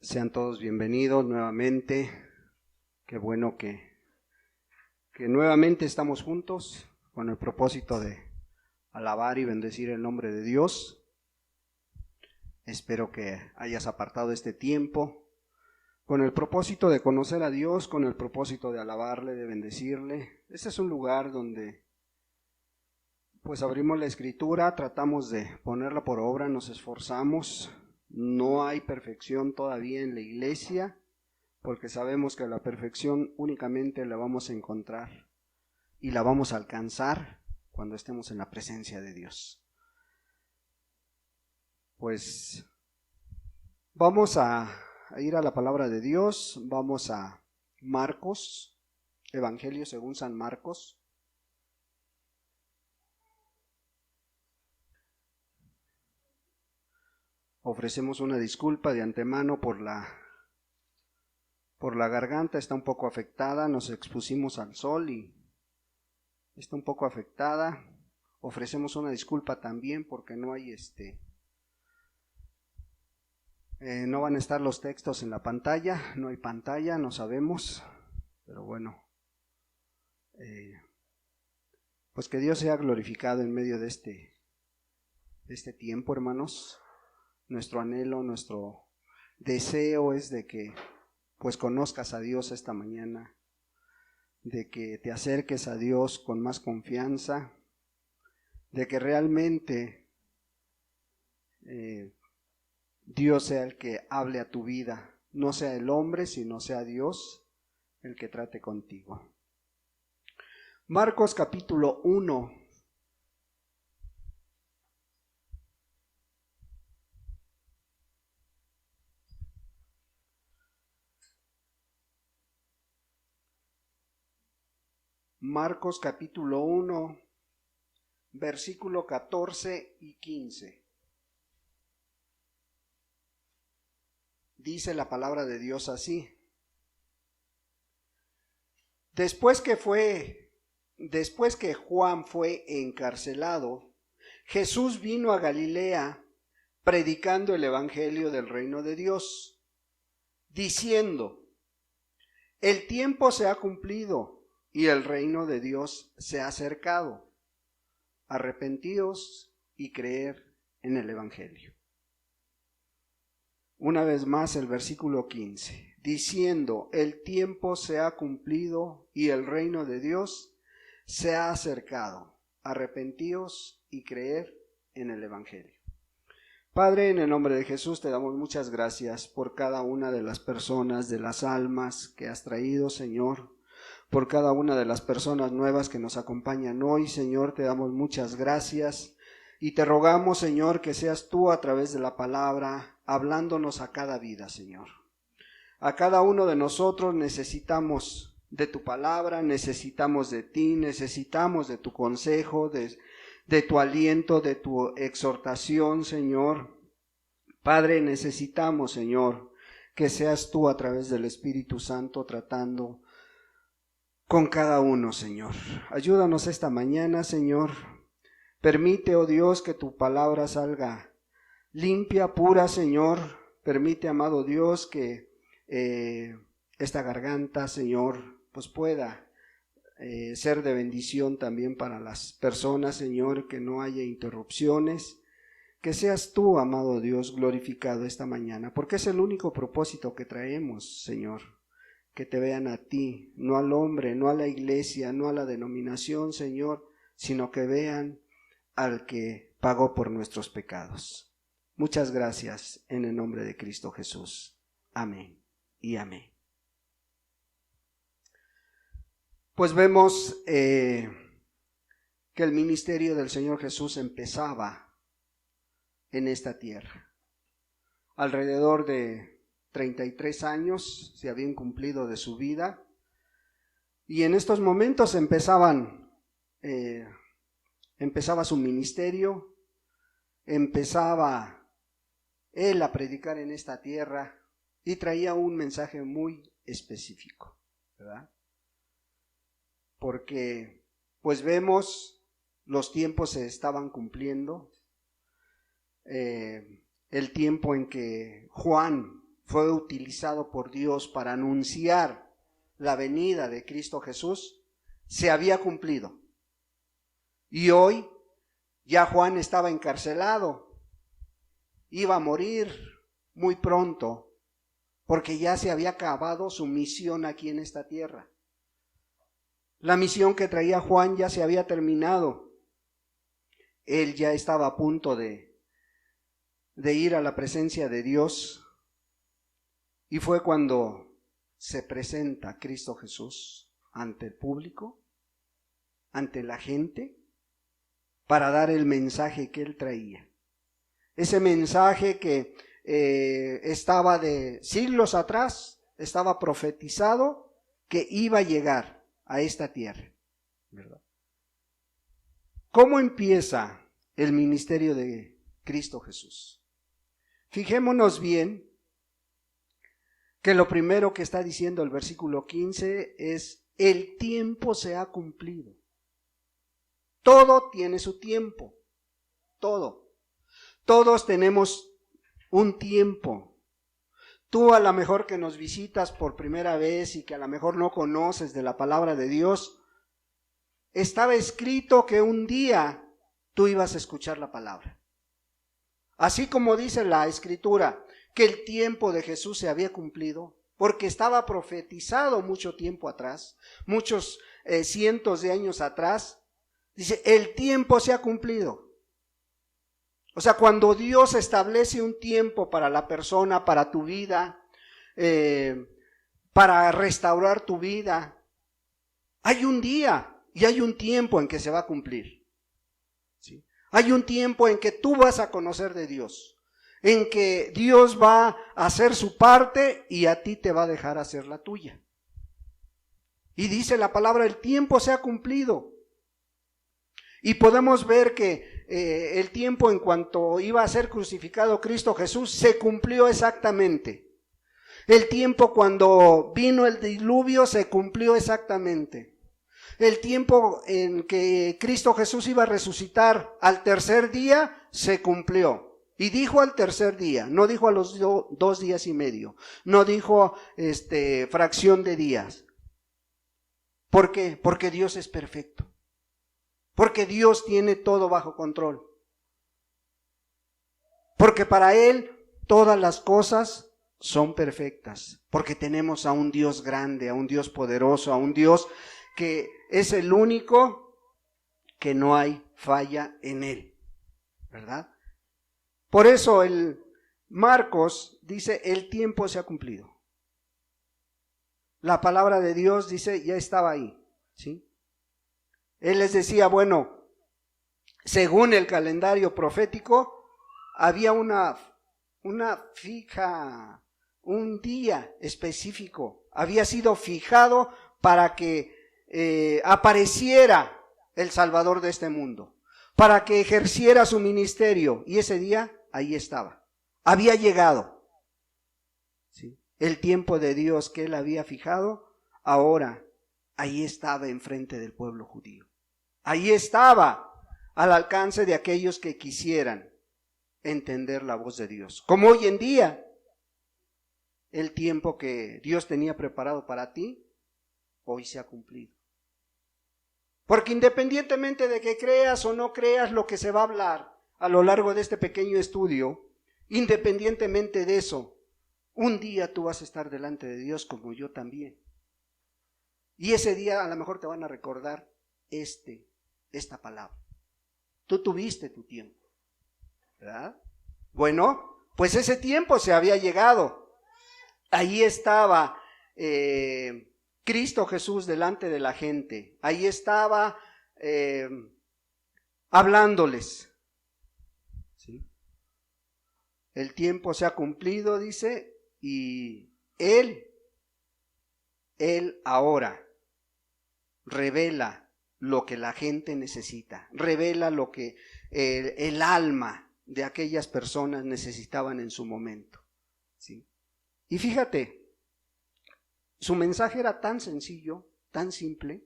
Sean todos bienvenidos nuevamente. Qué bueno que nuevamente estamos juntos con el propósito de alabar y bendecir el nombre de Dios. Espero que hayas apartado este tiempo con el propósito de conocer a Dios, con el propósito de alabarle, de bendecirle. Este es un lugar donde pues abrimos la Escritura, tratamos de ponerla por obra, nos esforzamos. No hay perfección todavía en la iglesia, porque sabemos que la perfección únicamente la vamos a encontrar y la vamos a alcanzar cuando estemos en la presencia de Dios. Pues vamos a ir a la palabra de Dios, vamos a Marcos, Evangelio según San Marcos. Ofrecemos una disculpa de antemano por la garganta, está un poco afectada, nos expusimos al sol y está un poco afectada. Ofrecemos una disculpa también porque no hay no van a estar los textos en la pantalla, no hay pantalla, no sabemos, pero bueno, pues que Dios sea glorificado en medio de este tiempo, hermanos. Nuestro anhelo, nuestro deseo es de que pues conozcas a Dios esta mañana, de que te acerques a Dios con más confianza, de que realmente Dios sea el que hable a tu vida, no sea el hombre, sino sea Dios el que trate contigo. Marcos capítulo 1. Marcos capítulo 1, versículo 14 y 15. Dice la palabra de Dios así: Después que Juan fue encarcelado, Jesús vino a Galilea predicando el evangelio del reino de Dios, diciendo: El tiempo se ha cumplido y el reino de Dios se ha acercado. Arrepentíos y creed en el evangelio. Una vez más el versículo 15, diciendo: El tiempo se ha cumplido y el reino de Dios se ha acercado. Arrepentíos y creed en el evangelio. Padre, en el nombre de Jesús te damos muchas gracias por cada una de las personas, de las almas que has traído, Señor, por cada una de las personas nuevas que nos acompañan hoy, Señor, te damos muchas gracias y te rogamos, Señor, que seas tú a través de la palabra hablándonos a cada vida, Señor. A cada uno de nosotros necesitamos de tu palabra, necesitamos de ti, necesitamos de tu consejo, de tu aliento, de tu exhortación, Señor. Padre, necesitamos, Señor, que seas tú a través del Espíritu Santo tratando con cada uno, Señor. Ayúdanos esta mañana, Señor. Permite, oh Dios, que tu palabra salga limpia, pura, Señor. Permite, amado Dios, que esta garganta, Señor, pues pueda ser de bendición también para las personas, Señor, que no haya interrupciones. Que seas tú, amado Dios, glorificado esta mañana, porque es el único propósito que traemos, Señor. Que te vean a ti, no al hombre, no a la iglesia, no a la denominación, Señor, sino que vean al que pagó por nuestros pecados. Muchas gracias en el nombre de Cristo Jesús. Amén y amén. Pues vemos que el ministerio del Señor Jesús empezaba en esta tierra. Alrededor de 33 años se habían cumplido de su vida y en estos momentos empezaba su ministerio, empezaba él a predicar en esta tierra y traía un mensaje muy específico, ¿verdad? Porque pues vemos los tiempos se estaban cumpliendo, el tiempo en que Juan fue utilizado por Dios para anunciar la venida de Cristo Jesús, se había cumplido. Y hoy ya Juan estaba encarcelado, iba a morir muy pronto, porque ya se había acabado su misión aquí en esta tierra. La misión que traía Juan ya se había terminado. Él ya estaba a punto de ir a la presencia de Dios. Y fue cuando se presenta Cristo Jesús ante el público, ante la gente, para dar el mensaje que él traía. Ese mensaje que estaba de siglos atrás, estaba profetizado que iba a llegar a esta tierra, ¿verdad? ¿Cómo empieza el ministerio de Cristo Jesús? Fijémonos bien que lo primero que está diciendo el versículo 15 es: el tiempo se ha cumplido. Todo tiene su tiempo, todo. Todos tenemos un tiempo. Tú a lo mejor que nos visitas por primera vez y que a lo mejor no conoces de la palabra de Dios, estaba escrito que un día tú ibas a escuchar la palabra. Así como dice la Escritura que el tiempo de Jesús se había cumplido, porque estaba profetizado mucho tiempo atrás, muchos cientos de años atrás, dice, el tiempo se ha cumplido. O sea, cuando Dios establece un tiempo para la persona, para tu vida, para restaurar tu vida, hay un día y hay un tiempo en que se va a cumplir. ¿Sí? Hay un tiempo en que tú vas a conocer de Dios, en que Dios va a hacer su parte y a ti te va a dejar hacer la tuya. Y dice la palabra, el tiempo se ha cumplido. Y podemos ver que el tiempo en cuanto iba a ser crucificado Cristo Jesús se cumplió exactamente. El tiempo cuando vino el diluvio se cumplió exactamente. El tiempo en que Cristo Jesús iba a resucitar al tercer día se cumplió. Y dijo al tercer día, no dijo a los 2 días y medio, no dijo fracción de días. ¿Por qué? Porque Dios es perfecto. Porque Dios tiene todo bajo control. Porque para Él todas las cosas son perfectas. Porque tenemos a un Dios grande, a un Dios poderoso, a un Dios que es el único que no hay falla en Él. ¿Verdad? Por eso el Marcos dice, el tiempo se ha cumplido. La palabra de Dios dice, ya estaba ahí. ¿Sí? Él les decía, bueno, según el calendario profético, había una fija, un día específico, había sido fijado para que apareciera el Salvador de este mundo, para que ejerciera su ministerio, y ese día ahí estaba, había llegado. ¿Sí? El tiempo de Dios que Él había fijado, ahora ahí estaba enfrente del pueblo judío. Ahí estaba al alcance de aquellos que quisieran entender la voz de Dios. Como hoy en día, el tiempo que Dios tenía preparado para ti, hoy se ha cumplido. Porque independientemente de que creas o no creas lo que se va a hablar a lo largo de este pequeño estudio, independientemente de eso, un día tú vas a estar delante de Dios como yo también. Y ese día a lo mejor te van a recordar esta palabra. Tú tuviste tu tiempo, ¿verdad? Bueno, pues ese tiempo se había llegado. Ahí estaba Cristo Jesús delante de la gente. Ahí estaba hablándoles. ¿Sí? El tiempo se ha cumplido, dice, y Él ahora revela lo que la gente necesita, revela lo que el alma de aquellas personas necesitaban en su momento. ¿Sí? Y fíjate, su mensaje era tan sencillo, tan simple,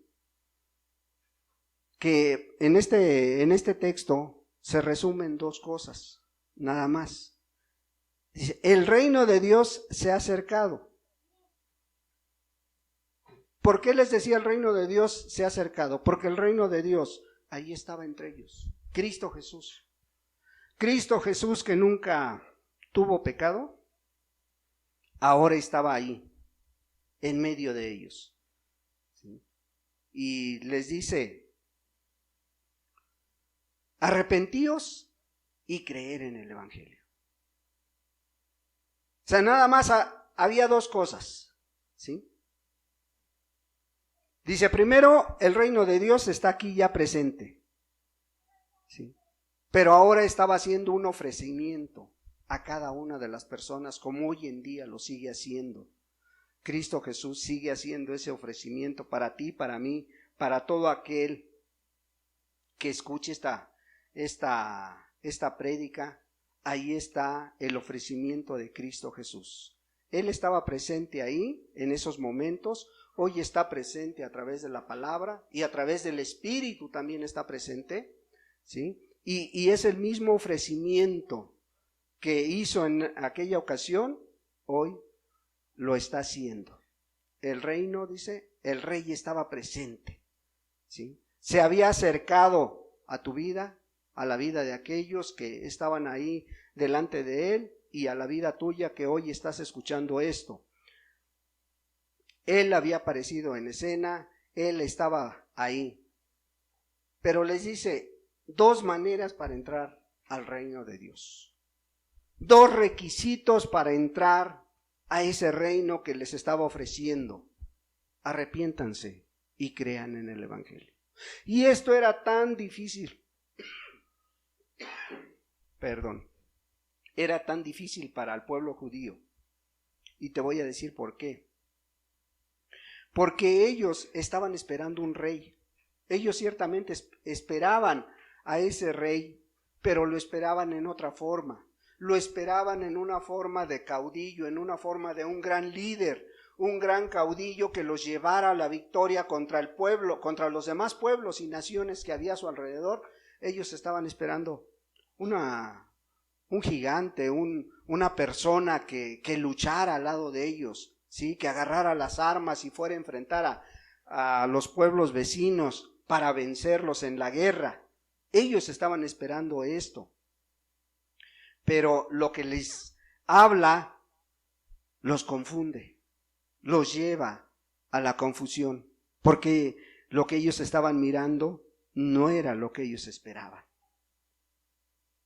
que en este texto se resumen 2 cosas, nada más. Dice, el reino de Dios se ha acercado. ¿Por qué les decía el reino de Dios se ha acercado? Porque el reino de Dios ahí estaba entre ellos. Cristo Jesús. Cristo Jesús, que nunca tuvo pecado, ahora estaba ahí, en medio de ellos. ¿Sí? Y les dice, arrepentíos y creer en el Evangelio. O sea, nada más había dos cosas, ¿sí? Dice, primero, el reino de Dios está aquí ya presente, ¿sí? Pero ahora estaba haciendo un ofrecimiento a cada una de las personas, como hoy en día lo sigue haciendo. Cristo Jesús sigue haciendo ese ofrecimiento para ti, para mí, para todo aquel que escuche esta prédica. Ahí está el ofrecimiento de Cristo Jesús. Él estaba presente ahí en esos momentos. Hoy está presente a través de la palabra y a través del Espíritu también está presente, ¿sí? Y es el mismo ofrecimiento que hizo en aquella ocasión, hoy lo está haciendo. El reino, dice, el rey estaba presente, ¿sí? Se había acercado a tu vida, a la vida de aquellos que estaban ahí delante de él y a la vida tuya que hoy estás escuchando esto. Él había aparecido en escena, él estaba ahí. Pero les dice, dos maneras para entrar al reino de Dios. Dos requisitos para entrar a ese reino que les estaba ofreciendo. Arrepiéntanse y crean en el Evangelio. Y esto era tan difícil. Era tan difícil para el pueblo judío. Y te voy a decir por qué. Porque ellos estaban esperando un rey. Ellos ciertamente esperaban a ese rey, pero lo esperaban en otra forma. Lo esperaban en una forma de caudillo, en una forma de un gran líder, un gran caudillo que los llevara a la victoria contra el pueblo, contra los demás pueblos y naciones que había a su alrededor. Ellos estaban esperando un gigante, una persona que luchara al lado de ellos, ¿sí? Que agarrara las armas y fuera a enfrentar a los pueblos vecinos para vencerlos en la guerra. Ellos estaban esperando esto. Pero lo que les habla los confunde, los lleva a la confusión, porque lo que ellos estaban mirando no era lo que ellos esperaban.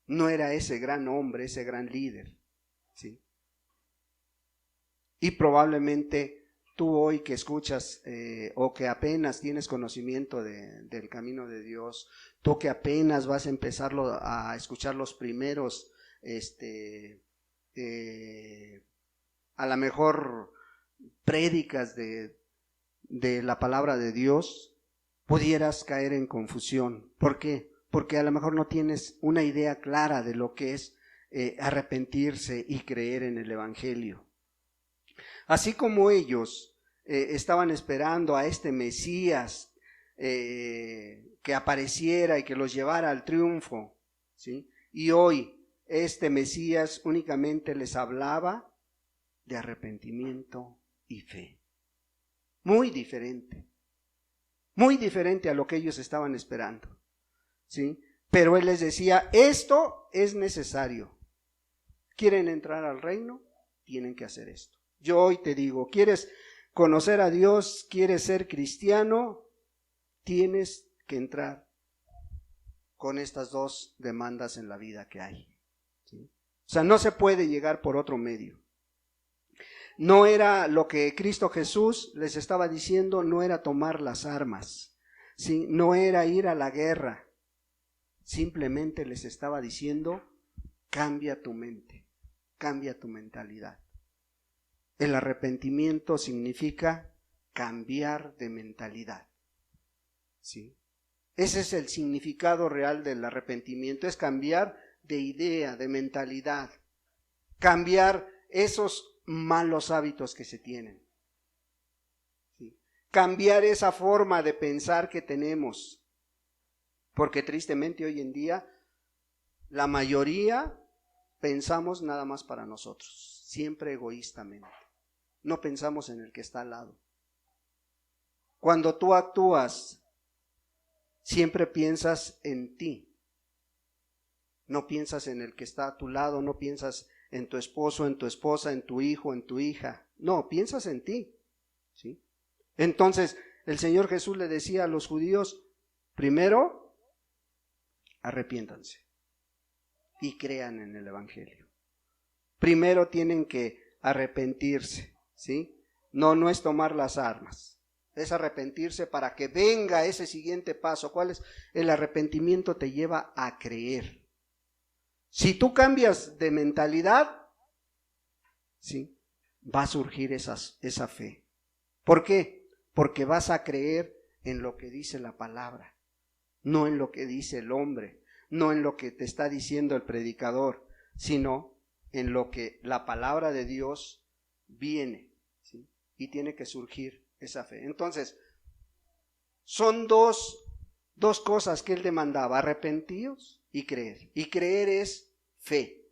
No era ese gran hombre, ese gran líder, ¿sí? Y probablemente tú hoy que escuchas o que apenas tienes conocimiento del camino de Dios, tú que apenas vas a empezarlo a escuchar los primeros, a lo mejor prédicas de la palabra de Dios, pudieras caer en confusión. ¿Por qué? Porque a lo mejor no tienes una idea clara de lo que es arrepentirse y creer en el Evangelio. Así como ellos estaban esperando a este Mesías que apareciera y que los llevara al triunfo, ¿sí? Y hoy este Mesías únicamente les hablaba de arrepentimiento y fe. Muy diferente a lo que ellos estaban esperando, ¿sí? Pero él les decía, esto es necesario. ¿Quieren entrar al reino? Tienen que hacer esto. Yo hoy te digo, ¿quieres conocer a Dios? ¿Quieres ser cristiano? Tienes que entrar con estas dos demandas en la vida que hay, ¿sí? O sea, no se puede llegar por otro medio. No era lo que Cristo Jesús les estaba diciendo, no era tomar las armas, ¿sí? No era ir a la guerra. Simplemente les estaba diciendo, cambia tu mente, cambia tu mentalidad. El arrepentimiento significa cambiar de mentalidad, ¿sí? Ese es el significado real del arrepentimiento, es cambiar de idea, de mentalidad, cambiar esos malos hábitos que se tienen, ¿sí? Cambiar esa forma de pensar que tenemos, porque tristemente hoy en día la mayoría pensamos nada más para nosotros, siempre egoístamente. No pensamos en el que está al lado. Cuando tú actúas, siempre piensas en ti. No piensas en el que está a tu lado, no piensas en tu esposo, en tu esposa, en tu hijo, en tu hija. No, piensas en ti, ¿sí? Entonces, el Señor Jesús le decía a los judíos, primero, arrepiéntanse y crean en el Evangelio. Primero tienen que arrepentirse, ¿sí? No es tomar las armas, es arrepentirse para que venga ese siguiente paso. ¿Cuál es? El arrepentimiento te lleva a creer. Si tú cambias de mentalidad, ¿sí?, va a surgir esa fe. ¿Por qué? Porque vas a creer en lo que dice la palabra, no en lo que dice el hombre, no en lo que te está diciendo el predicador, sino en lo que la palabra de Dios viene, ¿sí? Y tiene que surgir esa fe. Entonces, son dos cosas que él demandaba: arrepentíos y creer. Y creer es fe.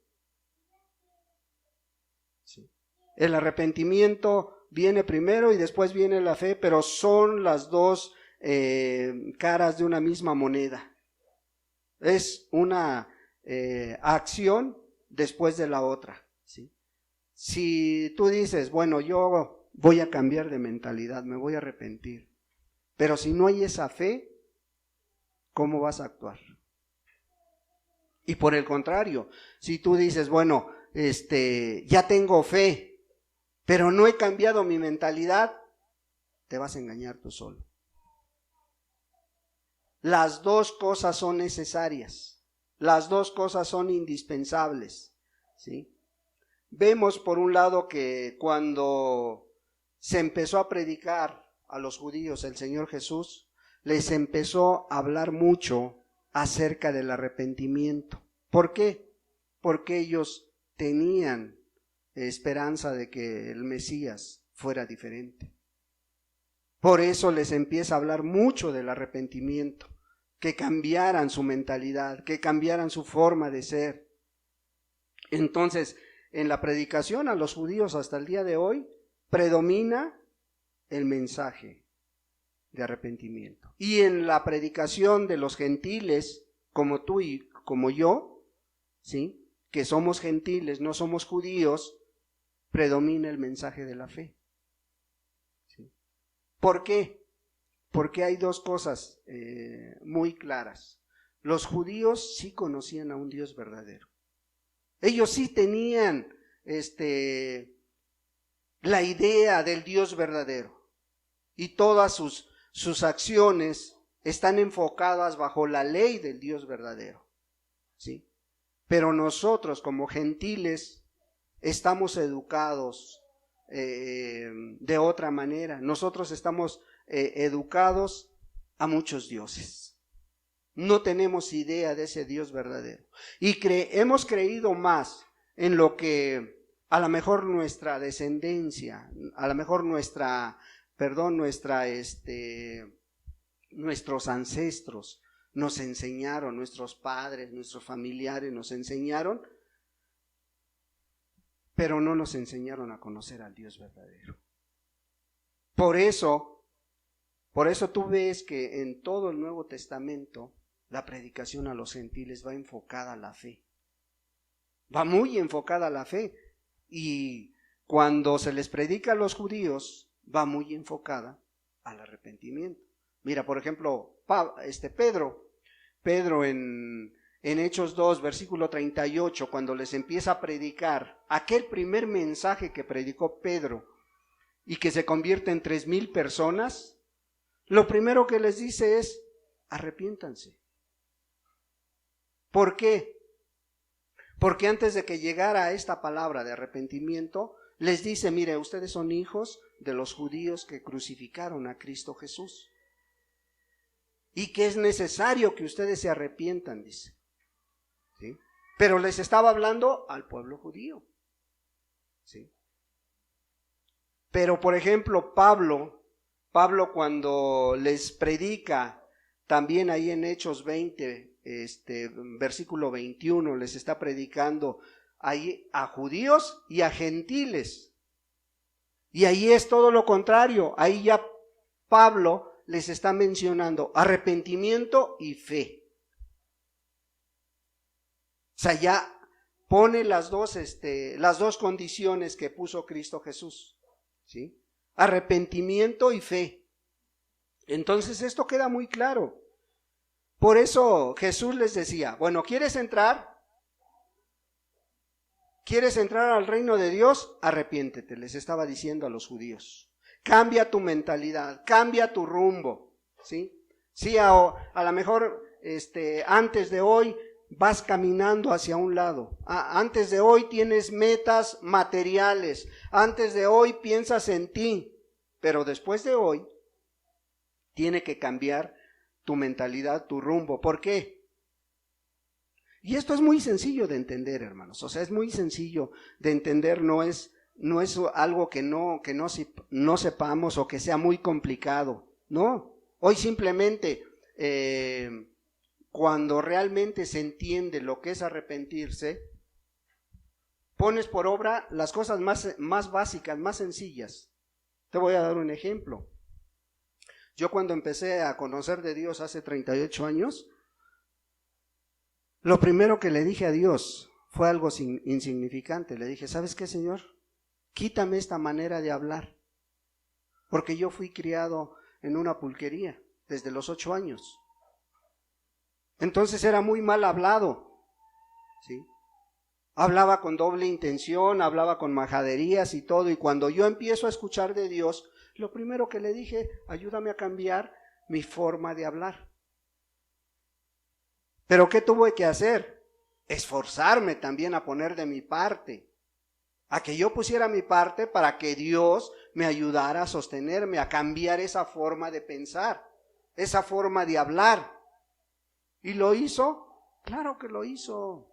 ¿Sí? El arrepentimiento viene primero y después viene la fe, pero son las dos caras de una misma moneda. Es una acción después de la otra, ¿sí? Si tú dices, bueno, yo voy a cambiar de mentalidad, me voy a arrepentir, pero si no hay esa fe, ¿cómo vas a actuar? Y por el contrario, si tú dices, bueno, ya tengo fe, pero no he cambiado mi mentalidad, te vas a engañar tú solo. Las dos cosas son necesarias, las dos cosas son indispensables, ¿sí? Vemos por un lado que cuando se empezó a predicar a los judíos el Señor Jesús, les empezó a hablar mucho acerca del arrepentimiento. ¿Por qué? Porque ellos tenían esperanza de que el Mesías fuera diferente. Por eso les empieza a hablar mucho del arrepentimiento, que cambiaran su mentalidad, que cambiaran su forma de ser. Entonces, en la predicación a los judíos hasta el día de hoy, predomina el mensaje de arrepentimiento. Y en la predicación de los gentiles, como tú y como yo, ¿sí?, que somos gentiles, no somos judíos, predomina el mensaje de la fe. ¿Sí? ¿Por qué? Porque hay dos cosas muy claras. Los judíos sí conocían a un Dios verdadero. Ellos sí tenían la idea del Dios verdadero. Y todas sus acciones están enfocadas bajo la ley del Dios verdadero, ¿sí? Pero nosotros como gentiles estamos educados de otra manera. Nosotros estamos educados a muchos dioses. No tenemos idea de ese Dios verdadero. Y hemos creído más en lo que a lo mejor nuestra descendencia, a lo mejor nuestros ancestros nos enseñaron, nuestros padres, nuestros familiares nos enseñaron, pero no nos enseñaron a conocer al Dios verdadero. Por eso tú ves que en todo el Nuevo Testamento la predicación a los gentiles va enfocada a la fe. Va muy enfocada a la fe. Y cuando se les predica a los judíos, va muy enfocada al arrepentimiento. Mira, por ejemplo, Pedro en Hechos 2, versículo 38, cuando les empieza a predicar aquel primer mensaje que predicó Pedro y que se convierte en 3,000 personas, lo primero que les dice es: arrepiéntanse. ¿Por qué? Porque antes de que llegara esta palabra de arrepentimiento, les dice: mire, ustedes son hijos de los judíos que crucificaron a Cristo Jesús. Y que es necesario que ustedes se arrepientan, dice. ¿Sí? Pero les estaba hablando al pueblo judío. ¿Sí? Pero, por ejemplo, Pablo cuando les predica, también ahí en Hechos 20, versículo 21, les está predicando ahí a judíos y a gentiles. Y ahí es todo lo contrario. Ahí ya Pablo les está mencionando arrepentimiento y fe. O sea, ya pone las dos condiciones que puso Cristo Jesús, ¿sí? Arrepentimiento y fe. Entonces esto queda muy claro. Por eso Jesús les decía, bueno, ¿quieres entrar? ¿Quieres entrar al reino de Dios? Arrepiéntete, les estaba diciendo a los judíos. Cambia tu mentalidad, cambia tu rumbo, ¿sí? Sí, a lo mejor antes de hoy vas caminando hacia un lado. Antes de hoy tienes metas materiales. Antes de hoy piensas en ti. Pero después de hoy tiene que cambiar tu mentalidad, tu rumbo. ¿Por qué? Y esto es muy sencillo de entender, hermanos. O sea, es muy sencillo de entender. No es algo que no sepamos o que sea muy complicado. No. Hoy simplemente cuando realmente se entiende lo que es arrepentirse, pones por obra las cosas más básicas, más sencillas. Te voy a dar un ejemplo. Yo cuando empecé a conocer de Dios hace 38 años, lo primero que le dije a Dios fue algo insignificante. Le dije, ¿sabes qué, Señor? Quítame esta manera de hablar. Porque yo fui criado en una pulquería desde los 8 años. Entonces era muy mal hablado, ¿sí? Hablaba con doble intención, hablaba con majaderías y todo. Y cuando yo empiezo a escuchar de Dios, lo primero que le dije, ayúdame a cambiar mi forma de hablar. ¿Pero qué tuve que hacer? Esforzarme también a poner de mi parte. A que yo pusiera mi parte para que Dios me ayudara a sostenerme, a cambiar esa forma de pensar, esa forma de hablar. ¿Y lo hizo? Claro que lo hizo.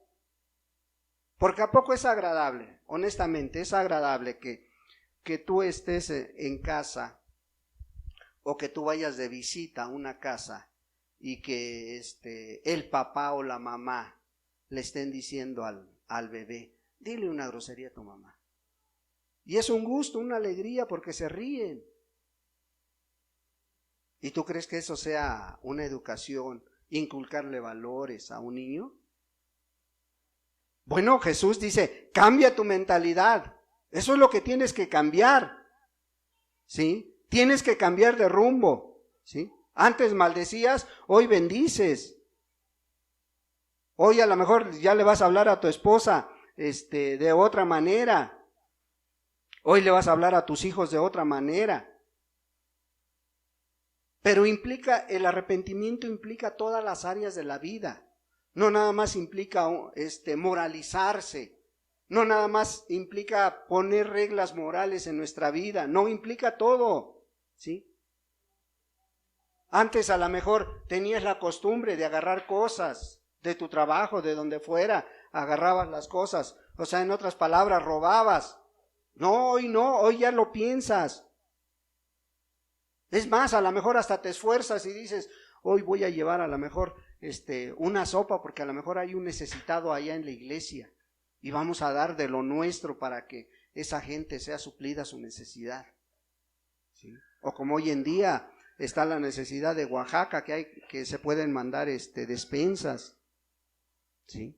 Porque ¿a poco es agradable? Honestamente, es agradable que tú estés en casa o que tú vayas de visita a una casa y que el papá o la mamá le estén diciendo al bebé, dile una grosería a tu mamá. Y es un gusto, una alegría porque se ríen. ¿Y tú crees que eso sea una educación? ¿Inculcarle valores a un niño? Bueno, Jesús dice, cambia tu mentalidad. Eso es lo que tienes que cambiar, ¿sí? Tienes que cambiar de rumbo, ¿sí? Antes maldecías, hoy bendices. Hoy a lo mejor ya le vas a hablar a tu esposa, de otra manera. Hoy le vas a hablar a tus hijos de otra manera. Pero el arrepentimiento implica todas las áreas de la vida. No nada más implica moralizarse. No nada más implica poner reglas morales en nuestra vida. No implica todo, ¿sí? Antes a lo mejor tenías la costumbre de agarrar cosas de tu trabajo, de donde fuera, agarrabas las cosas. O sea, en otras palabras, robabas. No, hoy ya lo piensas. Es más, a lo mejor hasta te esfuerzas y dices, hoy voy a llevar a lo mejor una sopa porque a lo mejor hay un necesitado allá en la iglesia y vamos a dar de lo nuestro para que esa gente sea suplida su necesidad, ¿sí? O como hoy en día está la necesidad de Oaxaca, que se pueden mandar despensas, ¿sí?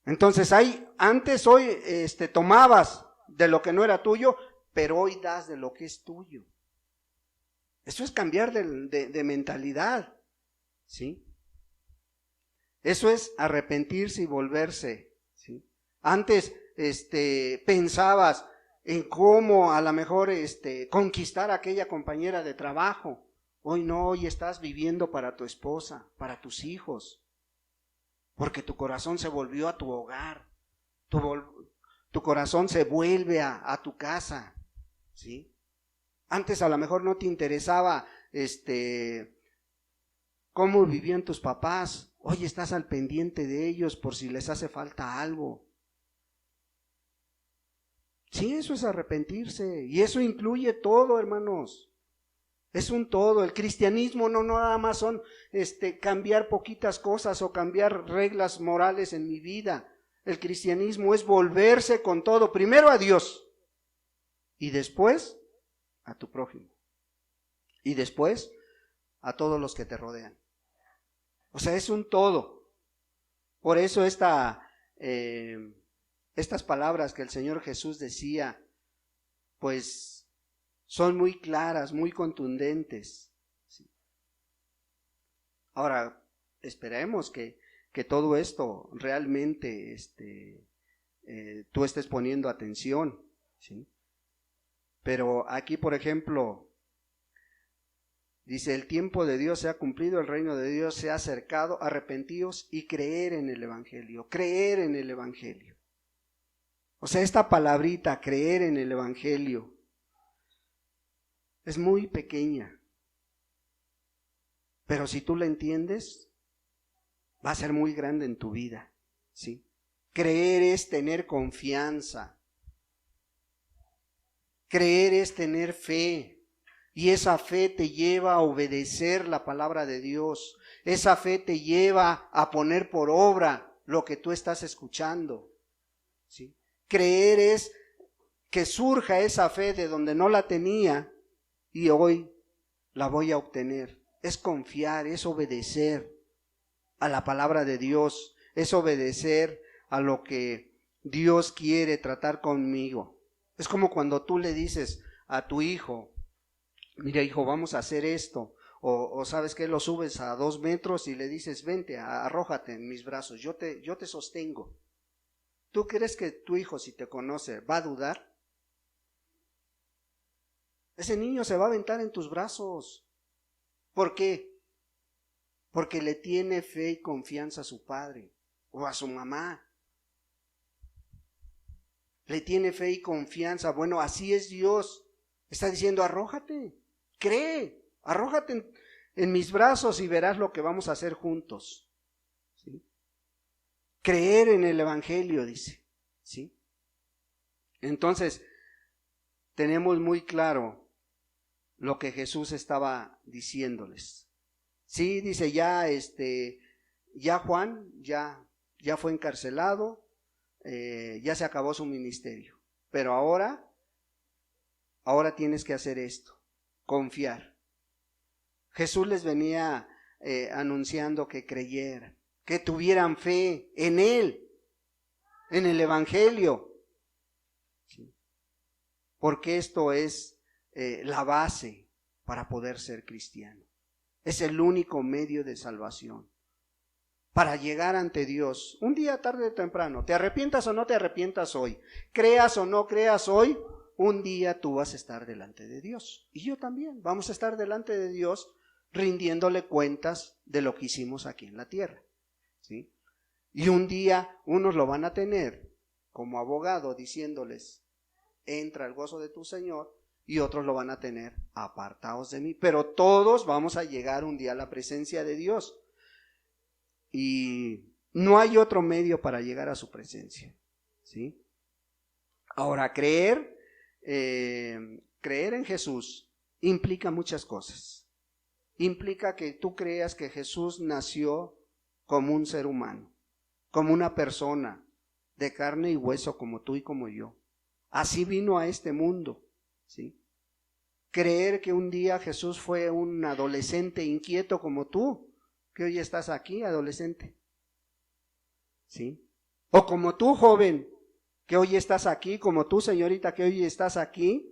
Entonces hoy tomabas de lo que no era tuyo, pero hoy das de lo que es tuyo. Eso es cambiar de mentalidad, ¿sí? Eso es arrepentirse y volverse, ¿sí? Antes pensabas en cómo a lo mejor conquistar a aquella compañera de trabajo. Hoy no, hoy estás viviendo para tu esposa, para tus hijos, porque tu corazón se volvió a tu hogar, tu corazón se vuelve a tu casa, ¿sí? Antes a lo mejor no te interesaba cómo vivían tus papás. Hoy estás al pendiente de ellos por si les hace falta algo. Sí, eso es arrepentirse. Y eso incluye todo, hermanos. Es un todo. El cristianismo no nada más son cambiar poquitas cosas o cambiar reglas morales en mi vida. El cristianismo es volverse con todo, primero a Dios y después a tu prójimo y después a todos los que te rodean. O sea, es un todo. Por eso estas palabras que el Señor Jesús decía, pues son muy claras, muy contundentes. ¿Sí? Ahora, esperemos que todo esto realmente tú estés poniendo atención, ¿sí? Pero aquí, por ejemplo, dice, el tiempo de Dios se ha cumplido, el reino de Dios se ha acercado, arrepentíos y creer en el Evangelio, creer en el Evangelio. O sea, esta palabrita, creer en el Evangelio, es muy pequeña, pero si tú la entiendes, va a ser muy grande en tu vida, ¿sí? Creer es tener confianza, creer es tener fe. Y esa fe te lleva a obedecer la palabra de Dios. Esa fe te lleva a poner por obra lo que tú estás escuchando, ¿sí? Creer es que surja esa fe de donde no la tenía y hoy la voy a obtener. Es confiar, es obedecer a la palabra de Dios, es obedecer a lo que Dios quiere tratar conmigo. Es como cuando tú le dices a tu hijo, mira hijo, vamos a hacer esto, o sabes que lo subes a 2 metros y le dices, vente, arrójate en mis brazos, yo te sostengo. ¿Tú crees que tu hijo, si te conoce, va a dudar? Ese niño se va a aventar en tus brazos. ¿Por qué? Porque le tiene fe y confianza a su padre o a su mamá. Le tiene fe y confianza. Bueno, así es Dios. Está diciendo, arrójate, cree, arrójate en mis brazos y verás lo que vamos a hacer juntos. ¿Sí? Creer en el Evangelio, dice. ¿Sí? Entonces, tenemos muy claro lo que Jesús estaba diciéndoles. Sí, dice ya Juan ya fue encarcelado, ya se acabó su ministerio, pero ahora tienes que hacer esto, confiar. Jesús les venía anunciando que creyeran, que tuvieran fe en Él, en el Evangelio, ¿sí? Porque esto es la base para poder ser cristiano. Es el único medio de salvación para llegar ante Dios, un día, tarde o temprano. Te arrepientas o no te arrepientas hoy, creas o no creas hoy, un día tú vas a estar delante de Dios. Y yo también, vamos a estar delante de Dios rindiéndole cuentas de lo que hicimos aquí en la tierra, ¿sí? Y un día unos lo van a tener como abogado diciéndoles, entra al gozo de tu Señor, y otros lo van a tener, apartaos de mí. Pero todos vamos a llegar un día a la presencia de Dios. Y no hay otro medio para llegar a su presencia, ¿sí? Ahora, creer en Jesús implica muchas cosas. Implica que tú creas que Jesús nació como un ser humano, como una persona de carne y hueso como tú y como yo. Así vino a este mundo, ¿sí? Creer que un día Jesús fue un adolescente inquieto como tú, que hoy estás aquí, adolescente, ¿sí? O como tú, joven, que hoy estás aquí, como tú, señorita, que hoy estás aquí,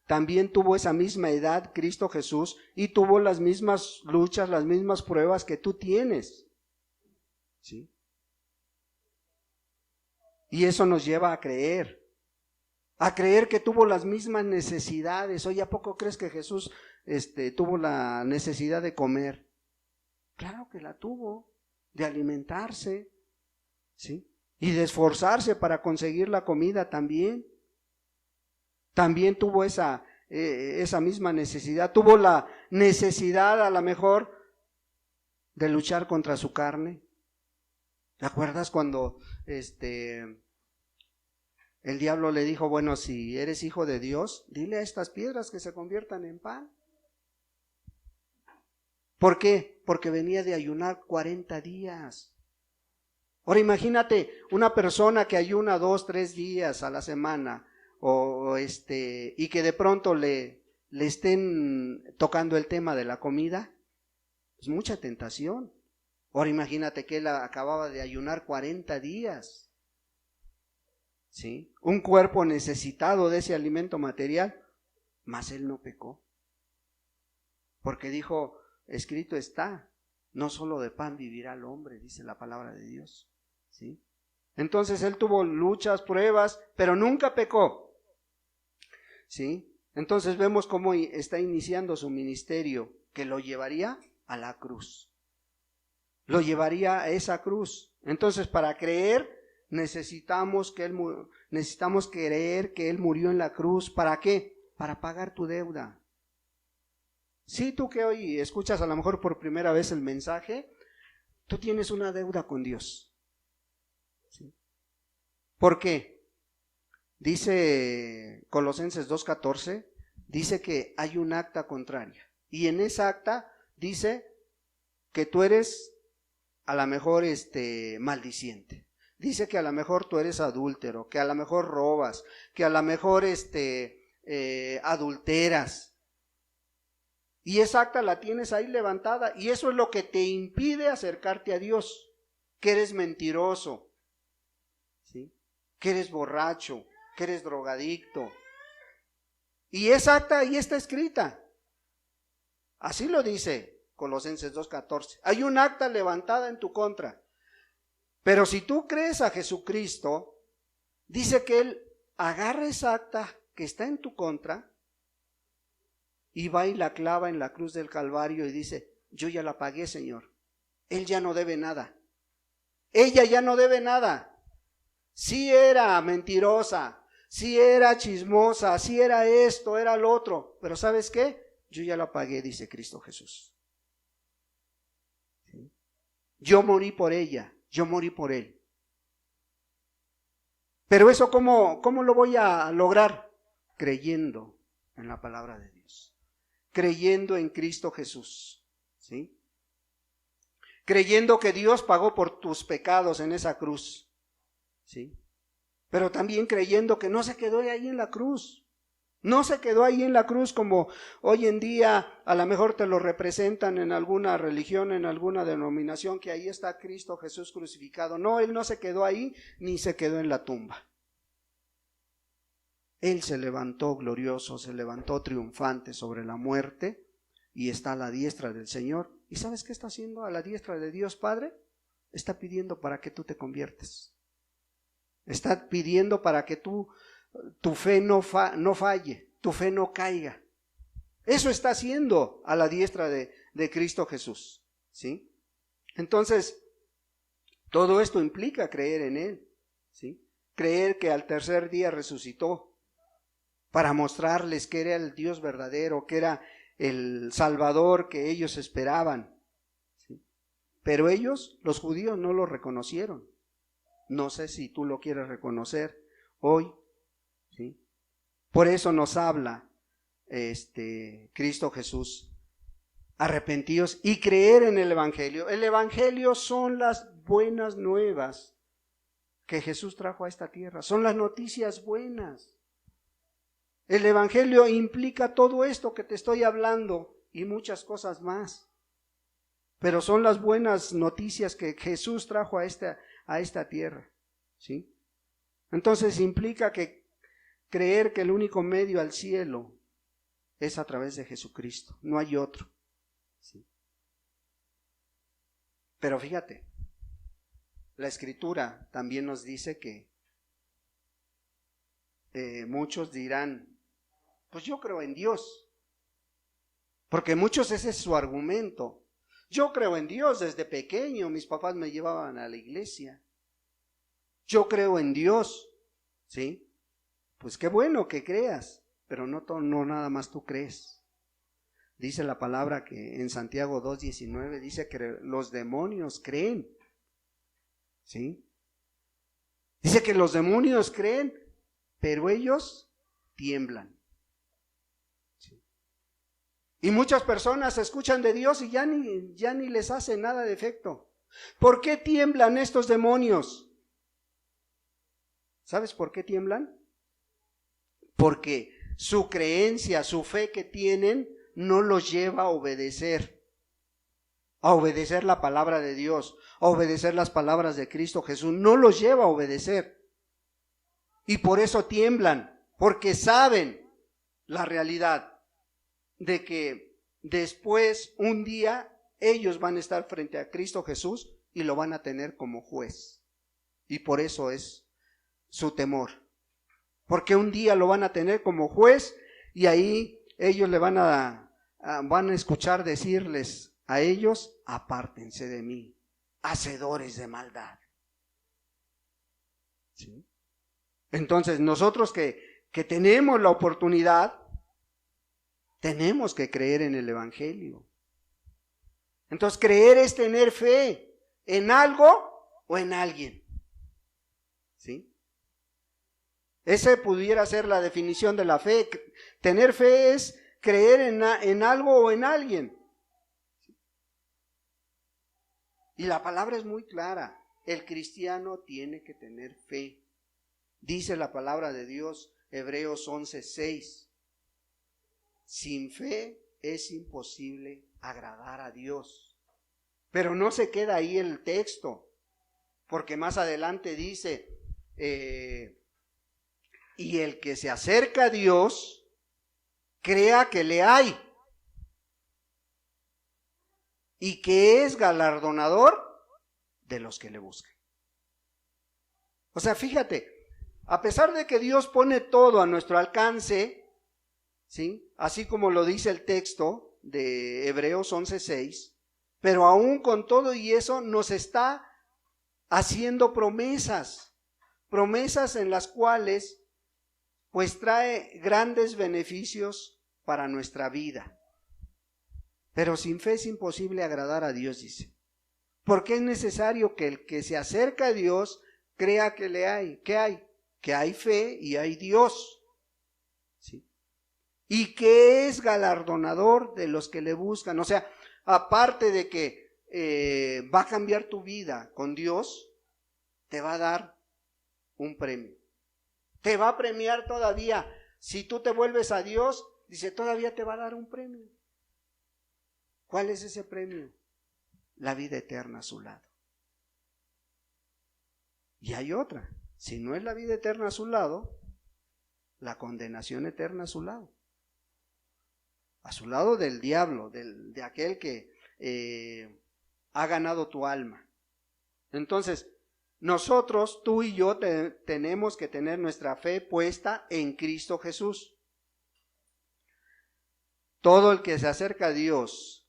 también tuvo esa misma edad Cristo Jesús y tuvo las mismas luchas, las mismas pruebas que tú tienes, ¿sí? Y eso nos lleva a creer que tuvo las mismas necesidades. Oye, ¿a poco crees que Jesús tuvo la necesidad de comer? Claro que la tuvo, de alimentarse, ¿sí? Y de esforzarse para conseguir la comida también. También tuvo esa misma necesidad. Tuvo la necesidad a lo mejor de luchar contra su carne. ¿Te acuerdas cuando el diablo le dijo, bueno, si eres hijo de Dios, dile a estas piedras que se conviertan en pan? ¿Por qué? Porque venía de ayunar 40 días. Ahora imagínate una persona que ayuna 2, 3 días a la semana y que de pronto le estén tocando el tema de la comida. Es mucha tentación. Ahora imagínate que él acababa de ayunar 40 días. ¿Sí? Un cuerpo necesitado de ese alimento material, mas él no pecó. Porque dijo, escrito está, no solo de pan vivirá el hombre, dice la palabra de Dios. ¿Sí? Entonces él tuvo luchas, pruebas, pero nunca pecó. ¿Sí? Entonces vemos cómo está iniciando su ministerio, que lo llevaría a la cruz. Lo llevaría a esa cruz. Entonces, para creer, necesitamos creer que Él murió en la cruz. ¿Para qué? Para pagar tu deuda. Si tú que hoy escuchas a lo mejor por primera vez el mensaje, tú tienes una deuda con Dios. ¿Sí? ¿Por qué? Dice Colosenses 2:14, dice que hay un acta contraria. Y en esa acta dice que tú eres a lo mejor maldiciente. Dice que a lo mejor tú eres adúltero, que a lo mejor robas, que a lo mejor adulteras. Y esa acta la tienes ahí levantada y eso es lo que te impide acercarte a Dios, que eres mentiroso, ¿sí? Que eres borracho, que eres drogadicto. Y esa acta ahí está escrita. Así lo dice Colosenses 2:14. Hay un acta levantada en tu contra. Pero si tú crees a Jesucristo, dice que Él agarra esa acta que está en tu contra y va y la clava en la cruz del Calvario y dice, yo ya la pagué, Señor. Él ya no debe nada. Ella ya no debe nada. Sí era mentirosa, sí era chismosa, sí era esto, era lo otro. Pero ¿sabes qué? Yo ya la pagué, dice Cristo Jesús. ¿Sí? Yo morí por ella, yo morí por él. Pero eso ¿cómo lo voy a lograr? Creyendo en la palabra de Dios. Creyendo en Cristo Jesús. ¿Sí? Creyendo que Dios pagó por tus pecados en esa cruz. ¿Sí? Pero también creyendo que no se quedó ahí en la cruz. No se quedó ahí en la cruz como hoy en día a lo mejor te lo representan en alguna religión, en alguna denominación, que ahí está Cristo Jesús crucificado. No, Él no se quedó ahí ni se quedó en la tumba. Él se levantó glorioso, se levantó triunfante sobre la muerte y está a la diestra del Señor. ¿Y sabes qué está haciendo a la diestra de Dios Padre? Está pidiendo para que tú te conviertes. Está pidiendo para que tu fe no falle, tu fe no caiga. Eso está haciendo a la diestra de Cristo Jesús. ¿Sí? Entonces, todo esto implica creer en Él. ¿Sí? Creer que al tercer día resucitó para mostrarles que era el Dios verdadero, que era el Salvador que ellos esperaban. ¿Sí? Pero ellos, los judíos, no lo reconocieron. No sé si tú lo quieres reconocer hoy. ¿Sí? Por eso nos habla Cristo Jesús. Arrepentíos y creer en el Evangelio. El Evangelio son las buenas nuevas que Jesús trajo a esta tierra. Son las noticias buenas. El Evangelio implica todo esto que te estoy hablando y muchas cosas más. Pero son las buenas noticias que Jesús trajo a esta tierra. ¿Sí? Entonces implica que creer que el único medio al cielo es a través de Jesucristo, no hay otro. ¿Sí? Pero fíjate, la Escritura también nos dice que muchos dirán, pues yo creo en Dios, porque muchos ese es su argumento. Yo creo en Dios desde pequeño, mis papás me llevaban a la iglesia. Yo creo en Dios, ¿sí? Pues qué bueno que creas, pero no nada más tú crees. Dice la palabra que en Santiago 2:19 dice que los demonios creen, ¿sí? Dice que los demonios creen, pero ellos tiemblan. ¿Sí? Y muchas personas escuchan de Dios y ya ni les hace nada de efecto. ¿Por qué tiemblan estos demonios? ¿Sabes por qué tiemblan? Porque su creencia, su fe que tienen, no los lleva a obedecer la palabra de Dios, a obedecer las palabras de Cristo Jesús, no los lleva a obedecer. Y por eso tiemblan, porque saben la realidad de que después, un día, ellos van a estar frente a Cristo Jesús y lo van a tener como juez. Y por eso es su temor. Porque un día lo van a tener como juez y ahí ellos le van a escuchar decirles a ellos: apártense de mí, hacedores de maldad. ¿Sí? Entonces nosotros que tenemos la oportunidad, tenemos que creer en el Evangelio. Entonces creer es tener fe en algo o en alguien. ¿Sí? Esa pudiera ser la definición de la fe. Tener fe es creer en algo o en alguien. Y la palabra es muy clara. El cristiano tiene que tener fe. Dice la palabra de Dios, Hebreos 11:6. Sin fe es imposible agradar a Dios. Pero no se queda ahí el texto, porque más adelante dice, y el que se acerca a Dios, crea que le hay, y que es galardonador de los que le buscan. O sea, fíjate, a pesar de que Dios pone todo a nuestro alcance, ¿sí?, así como lo dice el texto de Hebreos 11:6, pero aún con todo y eso nos está haciendo promesas en las cuales pues trae grandes beneficios para nuestra vida. Pero sin fe es imposible agradar a Dios, dice. Porque es necesario que el que se acerca a Dios crea que le hay. ¿Qué hay? Que hay fe y hay Dios. ¿Sí? Y que es galardonador de los que le buscan. O sea, aparte de que va a cambiar tu vida con Dios, te va a dar un premio. Te va a premiar todavía. Si tú te vuelves a Dios, dice, todavía te va a dar un premio. ¿Cuál es ese premio? La vida eterna a su lado. Y hay otra. Si no es la vida eterna a su lado, la condenación eterna a su lado. A su lado del diablo, de aquel que ha ganado tu alma. Entonces, nosotros, tú y yo, tenemos que tener nuestra fe puesta en Cristo Jesús. Todo el que se acerca a Dios,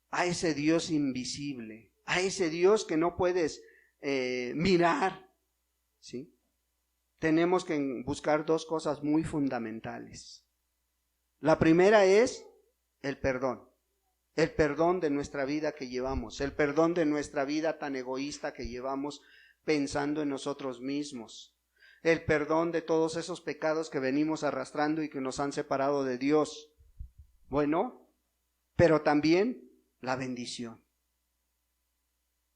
a ese Dios invisible, a ese Dios que no puedes mirar, ¿sí?, tenemos que buscar dos cosas muy fundamentales. La primera es el perdón de nuestra vida que llevamos, el perdón de nuestra vida tan egoísta que llevamos pensando en nosotros mismos, el perdón de todos esos pecados que venimos arrastrando y que nos han separado de Dios. Bueno, pero también la bendición.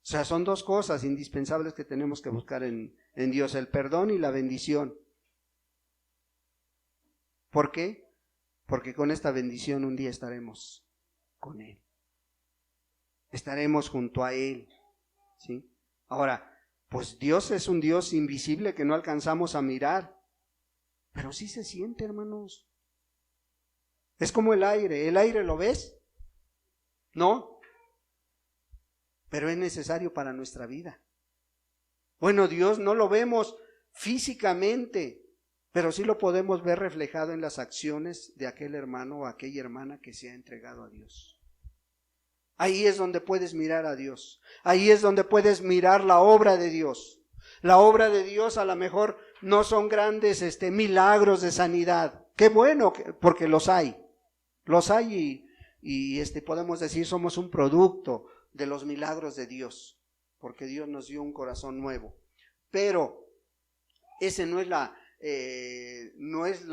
O sea, son dos cosas indispensables que tenemos que buscar en Dios, el perdón y la bendición. ¿Por qué? Porque con esta bendición un día estaremos con Él. Estaremos junto a Él, ¿sí? Ahora, pues Dios es un Dios invisible que no alcanzamos a mirar, pero sí se siente, hermanos. Es como el aire ¿lo ves? ¿No? Pero es necesario para nuestra vida. Bueno, Dios no lo vemos físicamente, pero sí lo podemos ver reflejado en las acciones de aquel hermano o aquella hermana que se ha entregado a Dios. Ahí es donde puedes mirar a Dios. Ahí es donde puedes mirar la obra de Dios. La obra de Dios a lo mejor no son grandes milagros de sanidad. Qué bueno, porque los hay. Los hay y podemos decir somos un producto de los milagros de Dios, porque Dios nos dio un corazón nuevo. Pero ese no es no es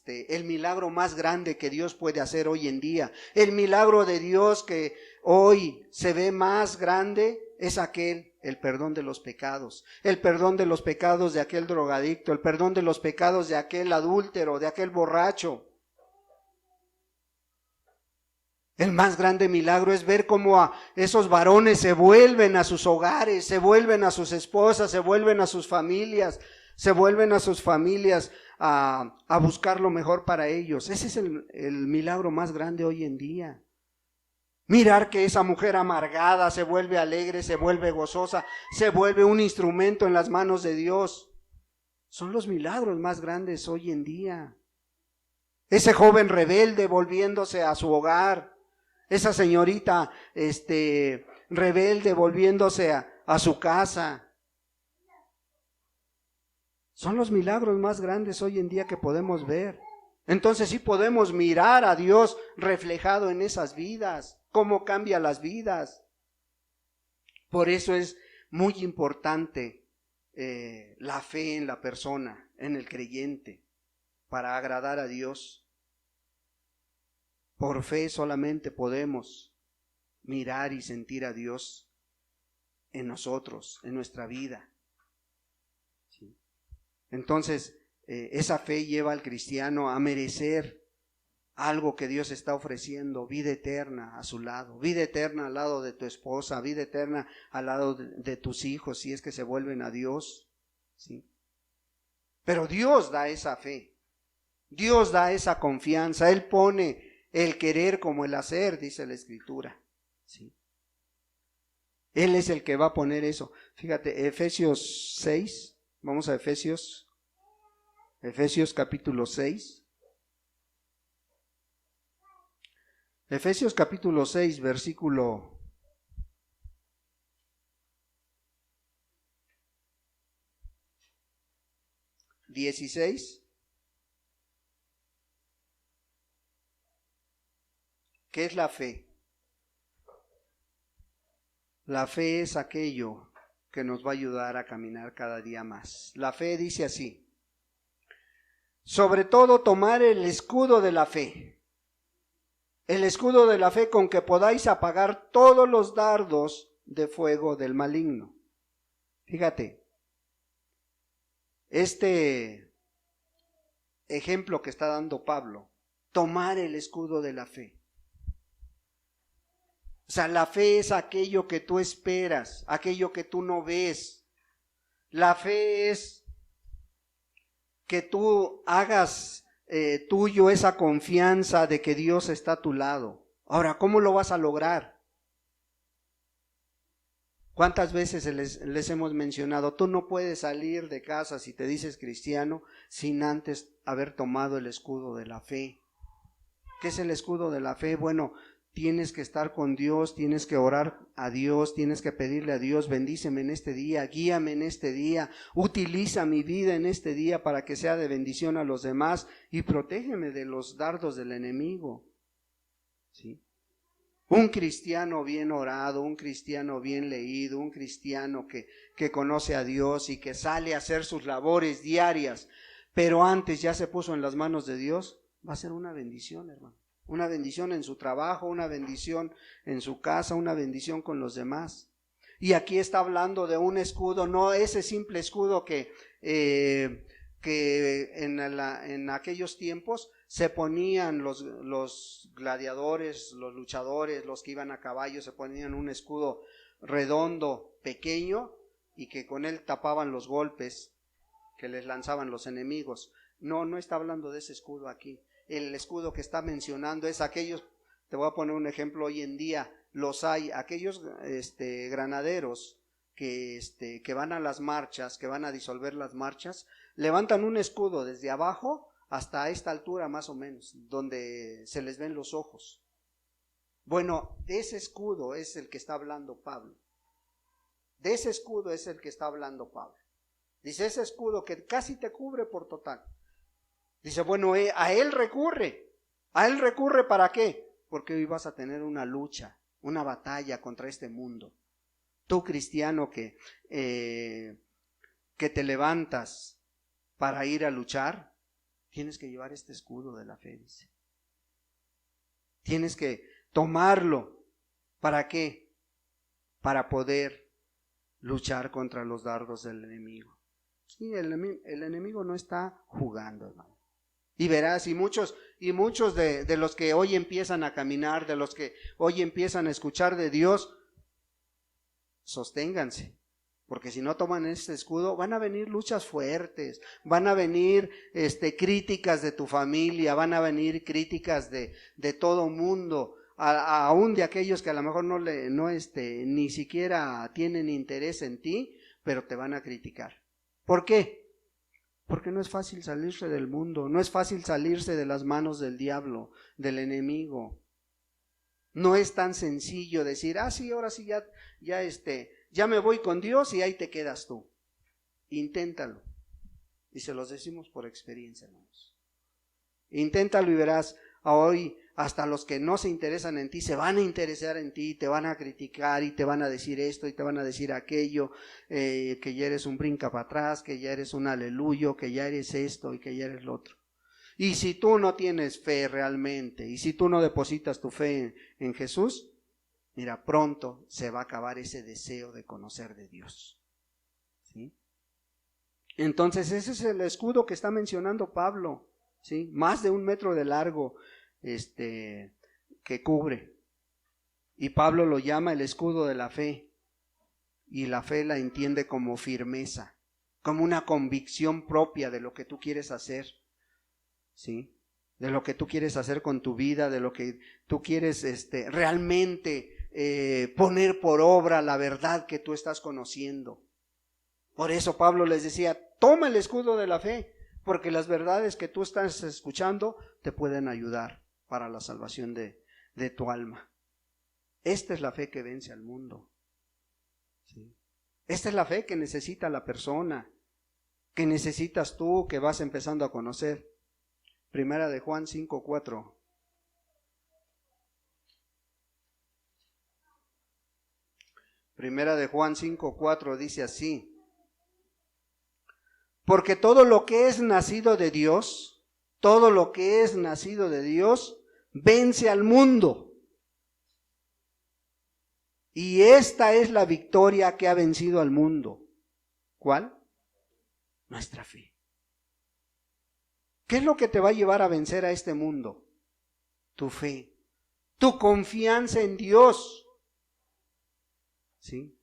el milagro más grande que Dios puede hacer hoy en día. El milagro de Dios que hoy se ve más grande es el perdón de los pecados. El perdón de los pecados de aquel drogadicto, el perdón de los pecados de aquel adúltero, de aquel borracho. El más grande milagro es ver cómo a esos varones se vuelven a sus hogares, se vuelven a sus esposas, se vuelven a sus familias, a buscar lo mejor para ellos. Ese es el milagro más grande hoy en día. Mirar que esa mujer amargada se vuelve alegre, se vuelve gozosa, se vuelve un instrumento en las manos de Dios. Son los milagros más grandes hoy en día. Ese joven rebelde volviéndose a su hogar. Esa señorita rebelde volviéndose a su casa. Son los milagros más grandes hoy en día que podemos ver. Entonces sí podemos mirar a Dios reflejado en esas vidas, cómo cambia las vidas. Por eso es muy importante la fe en la persona, en el creyente, para agradar a Dios. Por fe solamente podemos mirar y sentir a Dios en nosotros, en nuestra vida. ¿Sí? Entonces, esa fe lleva al cristiano a merecer algo que Dios está ofreciendo, vida eterna a su lado, vida eterna al lado de tu esposa, vida eterna al lado de tus hijos, si es que se vuelven a Dios. ¿Sí? Pero Dios da esa fe, Dios da esa confianza, Él pone el querer como el hacer, dice la Escritura. ¿Sí? Él es el que va a poner eso. Fíjate, Efesios 6, vamos a Efesios capítulo 6. Efesios capítulo 6, versículo 16. ¿Qué es la fe? La fe es aquello que nos va a ayudar a caminar cada día más. La fe dice así: sobre todo tomar el escudo de la fe. El escudo de la fe con que podáis apagar todos los dardos de fuego del maligno. Fíjate, este ejemplo que está dando Pablo, tomar el escudo de la fe. O sea, la fe es aquello que tú esperas, aquello que tú no ves. La fe es que tú hagas tuyo esa confianza de que Dios está a tu lado. Ahora, ¿cómo lo vas a lograr? ¿Cuántas veces les hemos mencionado? Tú no puedes salir de casa si te dices cristiano sin antes haber tomado el escudo de la fe. ¿Qué es el escudo de la fe? Bueno, tienes que estar con Dios, tienes que orar a Dios, tienes que pedirle a Dios: bendíceme en este día, guíame en este día, utiliza mi vida en este día para que sea de bendición a los demás y protégeme de los dardos del enemigo. ¿Sí? Un cristiano bien orado, un cristiano bien leído, un cristiano que conoce a Dios y que sale a hacer sus labores diarias, pero antes ya se puso en las manos de Dios, va a ser una bendición, hermano. Una bendición en su trabajo, una bendición en su casa, una bendición con los demás. Y aquí está hablando de un escudo, no ese simple escudo que en aquellos tiempos se ponían los gladiadores, los luchadores, los que iban a caballo, se ponían un escudo redondo, pequeño, y que con él tapaban los golpes que les lanzaban los enemigos. No está hablando de ese escudo aquí. El escudo que está mencionando es aquellos, te voy a poner un ejemplo, hoy en día los hay, aquellos granaderos que van a las marchas, que van a disolver las marchas, levantan un escudo desde abajo hasta esta altura más o menos, donde se les ven los ojos. Bueno, de ese escudo es el que está hablando Pablo. De ese escudo es el que está hablando Pablo. Dice, ese escudo que casi te cubre por total. Dice, bueno, a él recurre. ¿A él recurre para qué? Porque hoy vas a tener una lucha, una batalla contra este mundo. Tú, cristiano, que te levantas para ir a luchar, Tienes que llevar este escudo de la fe, dice. Tienes que tomarlo. ¿Para qué? Para poder luchar contra los dardos del enemigo. Sí, el enemigo no está jugando, hermano. Y verás, y muchos de los que hoy empiezan a caminar, de los que hoy empiezan a escuchar de Dios, sosténganse. Porque si no toman este escudo, van a venir luchas fuertes, van a venir críticas de tu familia, van a venir críticas de todo mundo, aún de aquellos que a lo mejor ni siquiera tienen interés en ti, pero te van a criticar. ¿Por qué? Porque no es fácil salirse del mundo, no es fácil salirse de las manos del diablo, del enemigo. No es tan sencillo decir, sí, ahora sí ya me voy con Dios y ahí te quedas tú. Inténtalo. Y se los decimos por experiencia, hermanos. Inténtalo y verás, hoy hasta los que no se interesan en ti se van a interesar en ti, te van a criticar y te van a decir esto y te van a decir aquello, que ya eres un brinca para atrás, que ya eres un aleluyo, que ya eres esto y que ya eres lo otro. Y si tú no tienes fe realmente, y si tú no depositas tu fe en Jesús, mira, pronto se va a acabar ese deseo de conocer de Dios. ¿Sí? Entonces ese es el escudo que está mencionando Pablo, ¿sí? Más de 1 metro de largo, que cubre. Y Pablo lo llama el escudo de la fe. Y la fe la entiende como firmeza, como una convicción propia de lo que tú quieres hacer, ¿sí? De lo que tú quieres hacer con tu vida, de lo que tú quieres realmente poner por obra la verdad que tú estás conociendo. Por eso Pablo les decía, toma el escudo de la fe, porque las verdades que tú estás escuchando te pueden ayudar para la salvación de tu alma. Esta es la fe que vence al mundo. ¿Sí? Esta es la fe que necesita la persona, que necesitas tú, que vas empezando a conocer. Primera de Juan 5:4. Primera de Juan 5:4 dice así: porque todo lo que es nacido de Dios, todo lo que es nacido de Dios, vence al mundo. Y esta es la victoria que ha vencido al mundo. ¿Cuál? Nuestra fe. ¿Qué es lo que te va a llevar a vencer a este mundo? Tu fe, tu confianza en Dios. ¿Sí?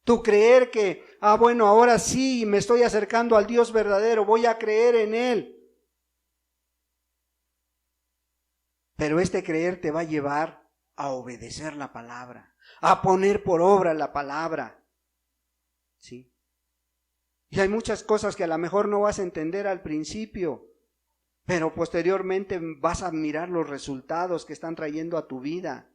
Tu creer que, bueno, ahora sí me estoy acercando al Dios verdadero, voy a creer en Él. Pero este creer te va a llevar a obedecer la palabra, a poner por obra la palabra. ¿Sí? Y hay muchas cosas que a lo mejor no vas a entender al principio, pero posteriormente vas a mirar los resultados que están trayendo a tu vida.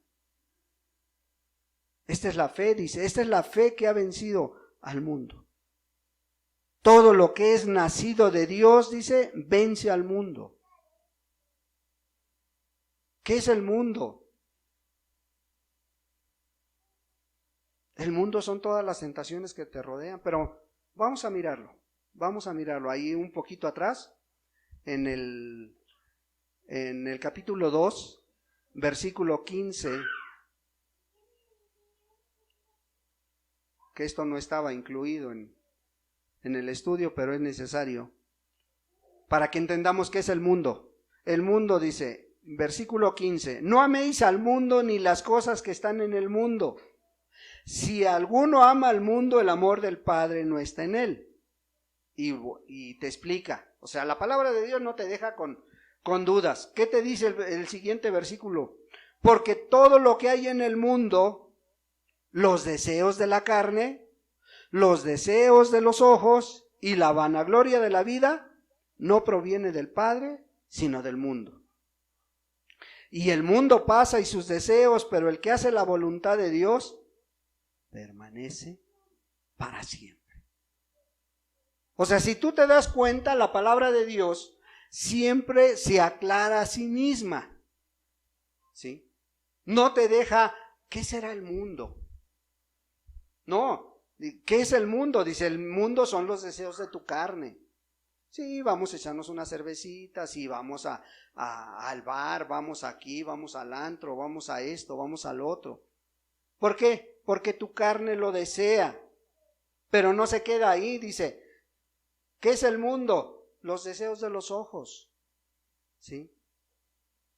Esta es la fe, dice, esta es la fe que ha vencido al mundo. Todo lo que es nacido de Dios, dice, vence al mundo. ¿Qué es el mundo? El mundo son todas las tentaciones que te rodean, pero vamos a mirarlo ahí un poquito atrás, en el capítulo 2, versículo 15, que esto no estaba incluido en el estudio, pero es necesario para que entendamos qué es el mundo. El mundo dice, versículo 15, no améis al mundo ni las cosas que están en el mundo. Si alguno ama al mundo, el amor del Padre no está en él. Y te explica, o sea, la palabra de Dios no te deja con dudas. ¿Qué te dice el siguiente versículo? Porque todo lo que hay en el mundo, los deseos de la carne, los deseos de los ojos y la vanagloria de la vida, no proviene del Padre, sino del mundo. Y el mundo pasa y sus deseos, pero el que hace la voluntad de Dios permanece para siempre. O sea, si tú te das cuenta, la palabra de Dios siempre se aclara a sí misma. ¿Sí? No te deja, ¿qué será el mundo? No, ¿qué es el mundo? Dice, el mundo son los deseos de tu carne. Sí, vamos a echarnos unas cervecitas, sí, vamos al bar, vamos aquí, vamos al antro, vamos a esto, vamos al otro. ¿Por qué? Porque tu carne lo desea, pero no se queda ahí, dice, ¿qué es el mundo? Los deseos de los ojos, ¿sí?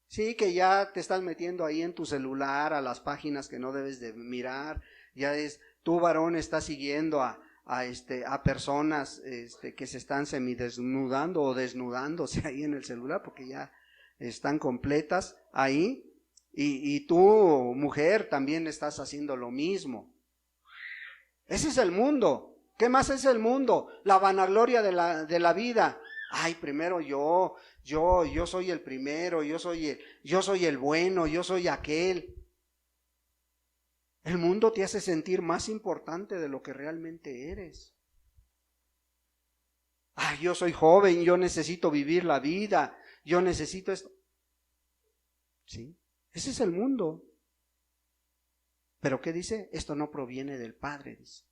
Sí, que ya te estás metiendo ahí en tu celular a las páginas que no debes de mirar, tú varón estás siguiendo a personas que se están semidesnudando o desnudándose ahí en el celular porque ya están completas ahí, y tú, mujer, también estás haciendo lo mismo. Ese es el mundo. ¿Qué más es el mundo? La vanagloria de la vida. Ay, primero yo soy el primero, yo soy el bueno, yo soy aquel. El mundo te hace sentir más importante de lo que realmente eres. Ay, yo soy joven, yo necesito vivir la vida, yo necesito esto. Sí, ese es el mundo. Pero ¿qué dice? Esto no proviene del Padre, dice.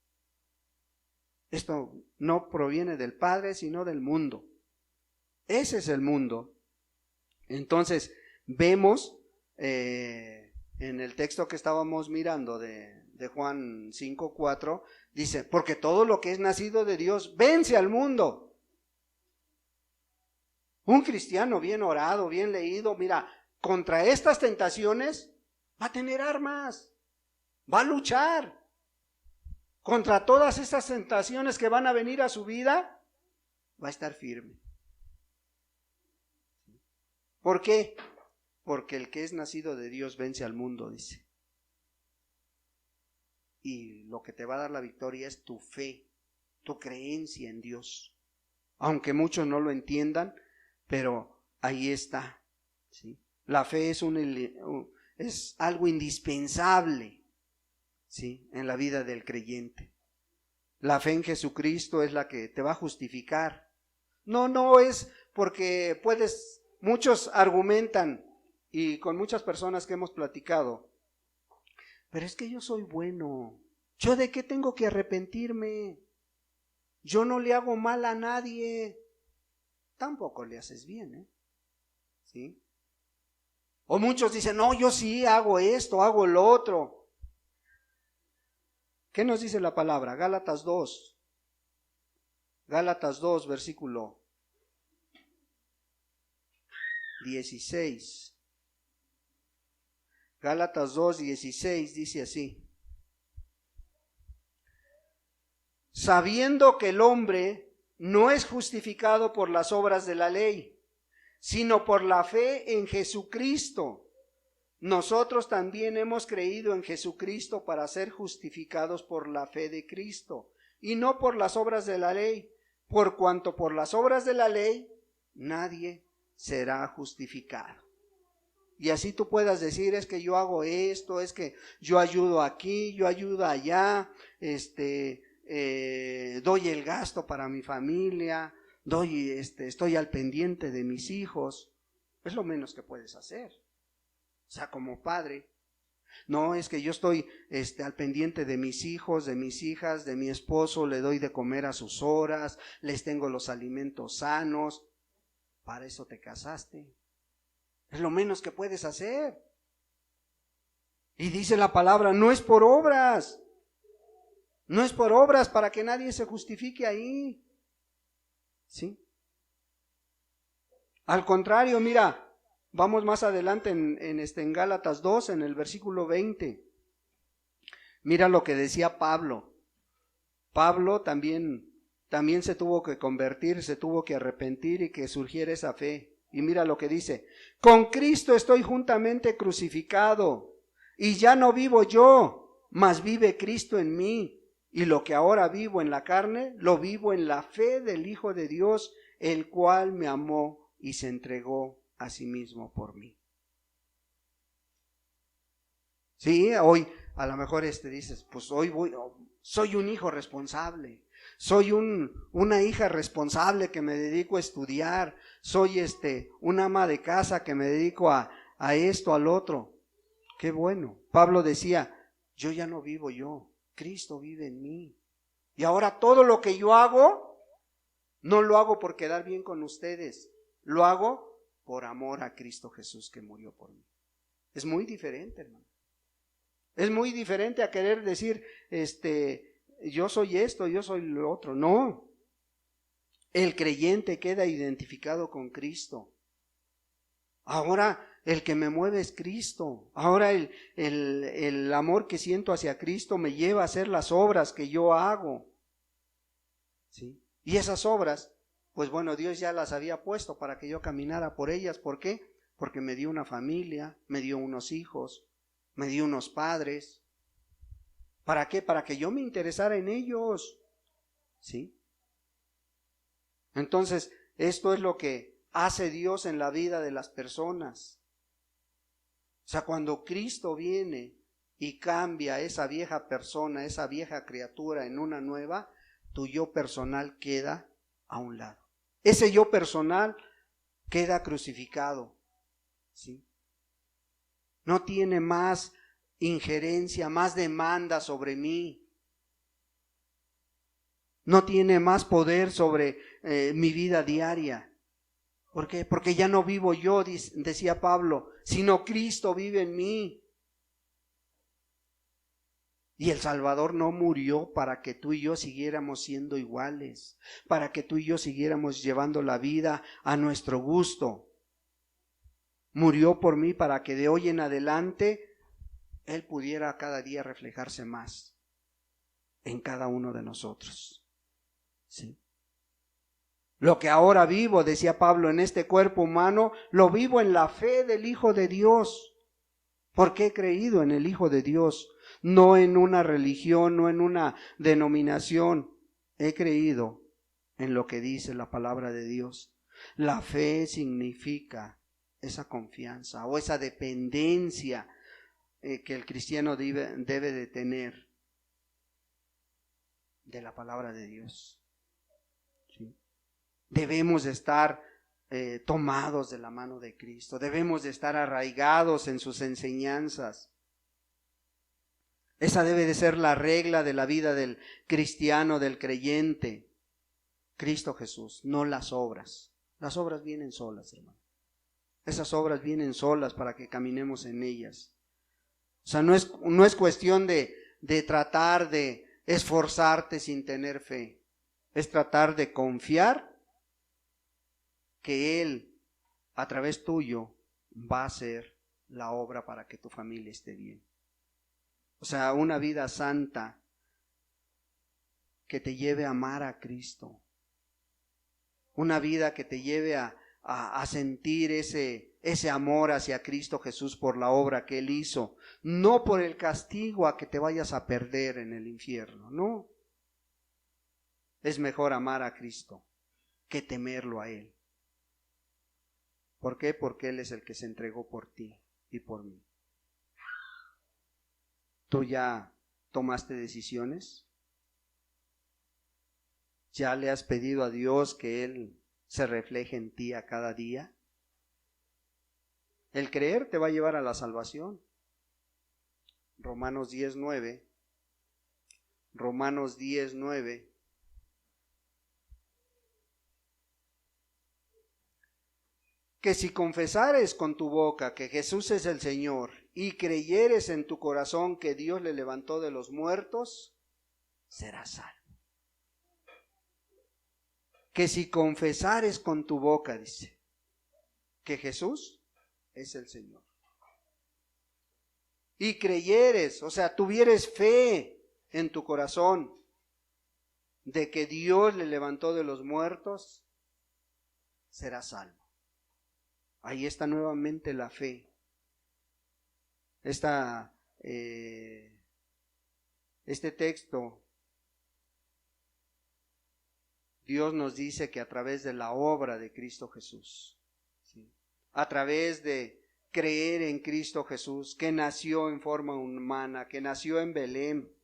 Esto no proviene del Padre, sino del mundo. Ese es el mundo. Entonces, vemos en el texto que estábamos mirando de Juan 5:4, dice, porque todo lo que es nacido de Dios vence al mundo. Un cristiano bien orado, bien leído, mira, contra estas tentaciones va a tener armas, va a luchar. Contra todas estas tentaciones que van a venir a su vida, va a estar firme. ¿Por qué? Porque el que es nacido de Dios vence al mundo, dice. Y lo que te va a dar la victoria es tu fe, tu creencia en Dios. Aunque muchos no lo entiendan, pero ahí está, ¿sí? La fe es algo indispensable, ¿sí?, en la vida del creyente. La fe en Jesucristo es la que te va a justificar. No es porque muchos argumentan, y con muchas personas que hemos platicado, pero es que yo soy bueno, ¿yo de qué tengo que arrepentirme? Yo no le hago mal a nadie. Tampoco le haces bien, ¿sí? O muchos dicen, no, yo sí hago esto, hago lo otro. ¿Qué nos dice la palabra? Gálatas 2, versículo 16. Gálatas 2:16 dice así: sabiendo que el hombre no es justificado por las obras de la ley, sino por la fe en Jesucristo. Nosotros también hemos creído en Jesucristo para ser justificados por la fe de Cristo, y no por las obras de la ley, por cuanto por las obras de la ley nadie será justificado. Y así tú puedas decir, es que yo hago esto, es que yo ayudo aquí, yo ayudo allá, doy el gasto para mi familia, estoy al pendiente de mis hijos. Es lo menos que puedes hacer. O sea, como padre, no es que yo estoy al pendiente de mis hijos, de mis hijas, de mi esposo, le doy de comer a sus horas, les tengo los alimentos sanos. Para eso te casaste. Es lo menos que puedes hacer. Y dice la palabra, no es por obras. No es por obras para que nadie se justifique ahí. ¿Sí? Al contrario, mira, vamos más adelante en Gálatas 2, en el versículo 20. Mira lo que decía Pablo. Pablo también se tuvo que convertir, se tuvo que arrepentir y que surgiera esa fe. Y mira lo que dice: con Cristo estoy juntamente crucificado, y ya no vivo yo, mas vive Cristo en mí. Y lo que ahora vivo en la carne, lo vivo en la fe del Hijo de Dios, el cual me amó y se entregó a sí mismo por mí. Sí, hoy a lo mejor dices, pues hoy soy un hijo responsable, soy una hija responsable que me dedico a estudiar, soy una ama de casa que me dedico a esto, al otro. Qué bueno. Pablo decía, yo ya no vivo yo, Cristo vive en mí. Y ahora todo lo que yo hago, No lo hago por quedar bien con ustedes, lo hago por amor a Cristo Jesús que murió por mí. Es muy diferente, hermano. Es muy diferente a querer decir, yo soy esto, yo soy lo otro. No. El creyente queda identificado con Cristo. Ahora el que me mueve es Cristo. Ahora el amor que siento hacia Cristo me lleva a hacer las obras que yo hago. ¿Sí? Y esas obras, pues bueno, Dios ya las había puesto para que yo caminara por ellas. ¿Por qué? Porque me dio una familia, me dio unos hijos, me dio unos padres. ¿Para qué? Para que yo me interesara en ellos. ¿Sí? Entonces, esto es lo que hace Dios en la vida de las personas. O sea, cuando Cristo viene y cambia esa vieja persona, esa vieja criatura en una nueva, tu yo personal queda a un lado. Ese yo personal queda crucificado. ¿Sí? No tiene más injerencia, más demanda sobre mí. No tiene más poder sobre mi vida diaria. ¿Por qué? Porque ya no vivo yo, decía Pablo, sino Cristo vive en mí. Y el Salvador no murió para que tú y yo siguiéramos siendo iguales, para que tú y yo siguiéramos llevando la vida a nuestro gusto. Murió por mí para que de hoy en adelante Él pudiera cada día reflejarse más en cada uno de nosotros. ¿Sí? Lo que ahora vivo, decía Pablo, en este cuerpo humano, lo vivo en la fe del Hijo de Dios. Porque he creído en el Hijo de Dios, no en una religión, no en una denominación. He creído en lo que dice la palabra de Dios. La fe significa esa confianza o esa dependencia que el cristiano debe de tener de la palabra de Dios. ¿Sí? Debemos de estar tomados de la mano de Cristo, debemos de estar arraigados en sus enseñanzas. Esa debe de ser la regla de la vida del cristiano, del creyente. Cristo Jesús, no las obras. Las obras vienen solas, hermano. Esas obras vienen solas para que caminemos en ellas. O sea, no es cuestión de tratar de esforzarte sin tener fe. Es tratar de confiar que Él, a través tuyo, va a hacer la obra para que tu familia esté bien. O sea, una vida santa que te lleve a amar a Cristo. Una vida que te lleve a sentir ese amor hacia Cristo Jesús por la obra que Él hizo. No por el castigo a que te vayas a perder en el infierno, no. Es mejor amar a Cristo que temerlo a Él. ¿Por qué? Porque Él es el que se entregó por ti y por mí. ¿Tú ya tomaste decisiones? ¿Ya le has pedido a Dios que Él se refleje en ti a cada día? El creer te va a llevar a la salvación. Romanos 10:9. Romanos 10:9. Que si confesares con tu boca que Jesús es el Señor y creyeres en tu corazón que Dios le levantó de los muertos, serás salvo. Que si confesares con tu boca, dice, que Jesús es el Señor. Y creyeres, o sea, tuvieres fe en tu corazón de que Dios le levantó de los muertos, serás salvo. Ahí está nuevamente la fe. Este texto, Dios nos dice que a través de la obra de Cristo Jesús, ¿sí? A través de creer en Cristo Jesús, que nació en forma humana, que nació en Belén,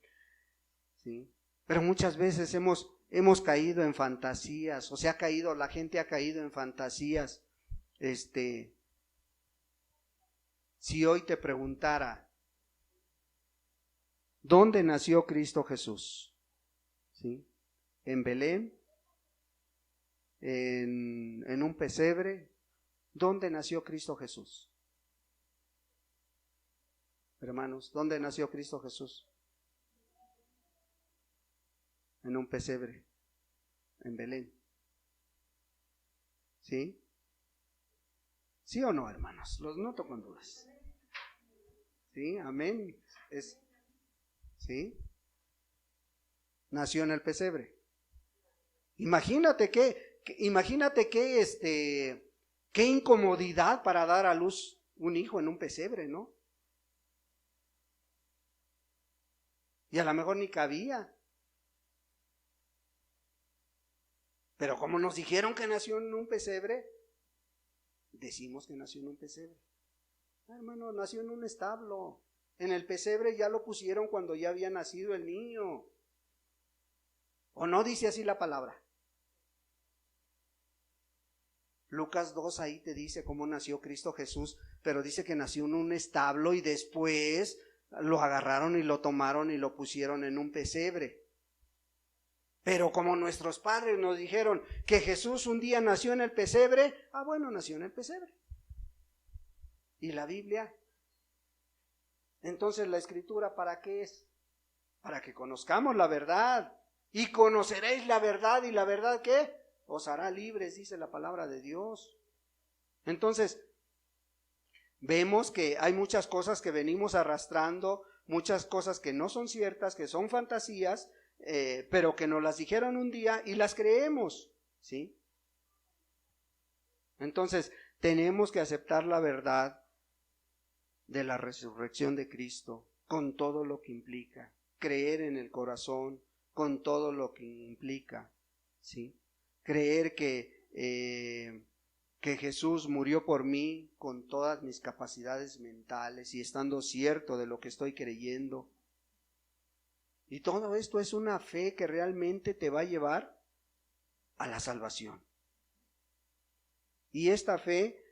¿sí? Pero muchas veces hemos caído en fantasías, o sea, la gente ha caído en fantasías. Si hoy te preguntara, ¿dónde nació Cristo Jesús? ¿Sí? ¿En Belén? en un pesebre. ¿Dónde nació Cristo Jesús? Hermanos, ¿dónde nació Cristo Jesús? En un pesebre, en Belén. ¿Sí? ¿Sí o no, hermanos? Los noto con dudas. ¿Sí? Amén. ¿Sí? Nació en el pesebre. Imagínate qué incomodidad para dar a luz un hijo en un pesebre, ¿no? Y a lo mejor ni cabía. Pero como nos dijeron que nació en un pesebre, decimos que nació en un pesebre. Hermano, nació en un establo. En el pesebre ya lo pusieron cuando ya había nacido el niño. ¿O no dice así la palabra? Lucas 2 ahí te dice cómo nació Cristo Jesús, pero dice que nació en un establo y después lo agarraron y lo tomaron y lo pusieron en un pesebre. Pero como nuestros padres nos dijeron que Jesús un día nació en el pesebre, bueno, nació en el pesebre. ¿Y la Biblia? Entonces la Escritura, ¿para qué es? Para que conozcamos la verdad. Y conoceréis la verdad, ¿y la verdad qué? Os hará libres, dice la palabra de Dios. Entonces, vemos que hay muchas cosas que venimos arrastrando, muchas cosas que no son ciertas, que son fantasías, pero que nos las dijeron un día y las creemos, ¿sí? Entonces, tenemos que aceptar la verdad de la resurrección de Cristo, con todo lo que implica, creer en el corazón, con todo lo que implica, ¿sí? Creer que Jesús murió por mí con todas mis capacidades mentales y estando cierto de lo que estoy creyendo. Y todo esto es una fe que realmente te va a llevar a la salvación. Y esta fe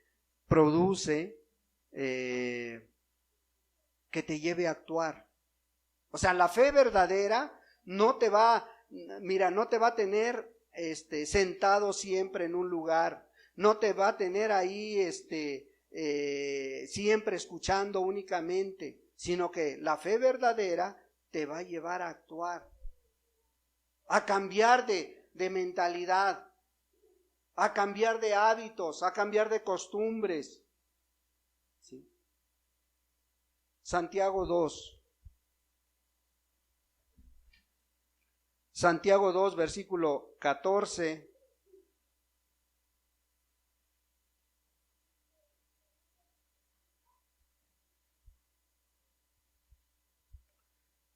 produce que te lleve a actuar. O sea, la fe verdadera no te va a tener sentado siempre en un lugar, no te va a tener ahí siempre escuchando únicamente, sino que la fe verdadera te va a llevar a actuar, a cambiar de mentalidad, a cambiar de hábitos, a cambiar de costumbres. ¿Sí? Santiago 2, versículo 14.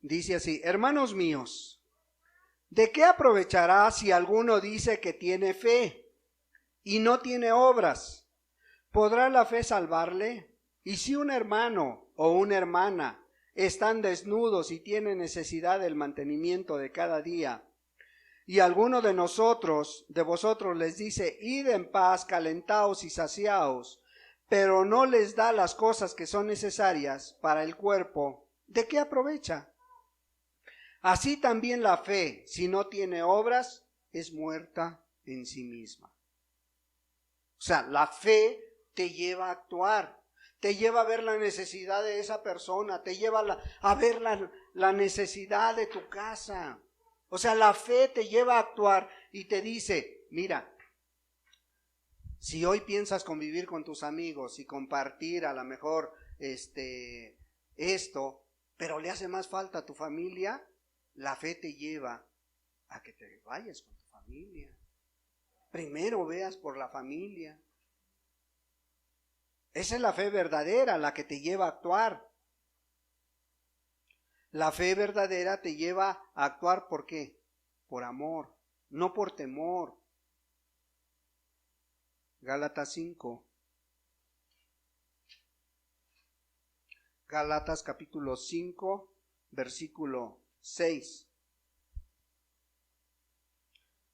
Dice así: hermanos míos, ¿de qué aprovechará si alguno dice que tiene fe y no tiene obras? ¿Podrá la fe salvarle? Y si un hermano o una hermana están desnudos y tienen necesidad del mantenimiento de cada día, y alguno de vosotros les dice: id en paz, calentaos y saciaos, pero no les da las cosas que son necesarias para el cuerpo, ¿de qué aprovecha? Así también la fe, si no tiene obras, es muerta en sí misma. O sea, la fe te lleva a actuar, te lleva a ver la necesidad de esa persona, te lleva a ver la necesidad de tu casa. O sea, la fe te lleva a actuar y te dice: mira, si hoy piensas convivir con tus amigos y compartir a lo mejor esto, pero le hace más falta a tu familia, la fe te lleva a que te vayas con tu familia. Primero veas por la familia. Esa es la fe verdadera, la que te lleva a actuar. La fe verdadera te lleva a actuar, ¿por qué? Por amor, no por temor. Gálatas 5. Gálatas capítulo 5, versículo 6.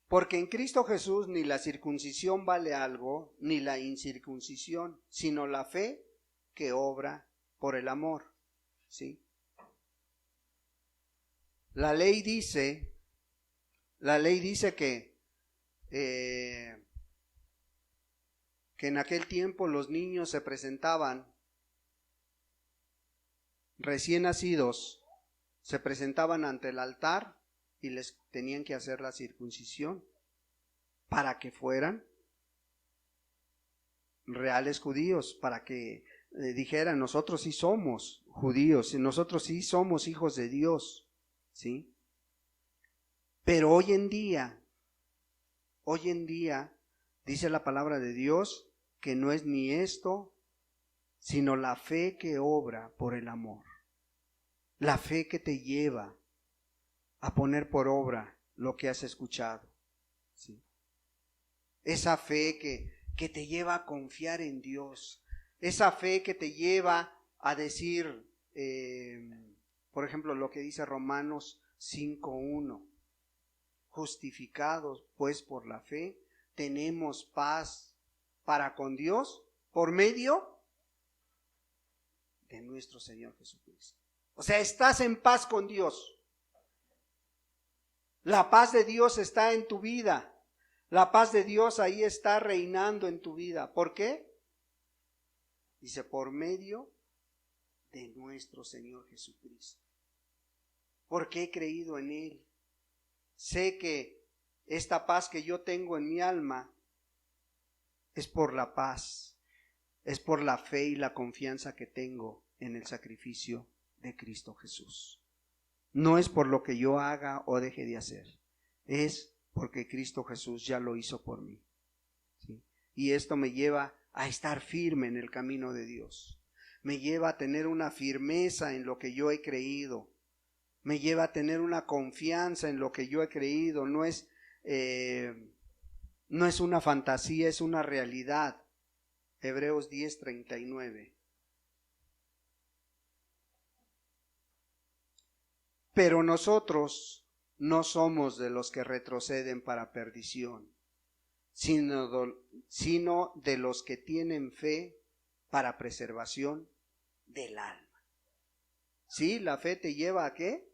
Porque en Cristo Jesús ni la circuncisión vale algo, ni la incircuncisión, sino la fe que obra por el amor. ¿Sí? La ley dice que que en aquel tiempo los niños se presentaban recién nacidos, se presentaban ante el altar y les tenían que hacer la circuncisión para que fueran reales judíos, para que dijeran, nosotros sí somos judíos, nosotros sí somos hijos de Dios, ¿sí? Pero hoy en día, dice la palabra de Dios que no es ni esto, sino la fe que obra por el amor. La fe que te lleva a poner por obra lo que has escuchado, ¿sí? Esa fe que te lleva a confiar en Dios. Esa fe que te lleva a decir, por ejemplo, lo que dice Romanos 5:1. Justificados pues por la fe, tenemos paz para con Dios por medio de nuestro Señor Jesucristo. O sea, estás en paz con Dios. La paz de Dios está en tu vida. La paz de Dios ahí está reinando en tu vida. ¿Por qué? Dice, por medio de nuestro Señor Jesucristo. Porque he creído en Él. Sé que esta paz que yo tengo en mi alma es por la paz, es por la fe y la confianza que tengo en el sacrificio de Cristo Jesús. No es por lo que yo haga o deje de hacer, es porque Cristo Jesús ya lo hizo por mí, ¿sí? Y esto me lleva a estar firme en el camino de Dios, me lleva a tener una firmeza en lo que yo he creído, me lleva a tener una confianza en lo que yo he creído. No es una fantasía, es una realidad. Hebreos 10:39. Pero nosotros no somos de los que retroceden para perdición, sino de los que tienen fe para preservación del alma. ¿Sí? La fe te lleva ¿a qué?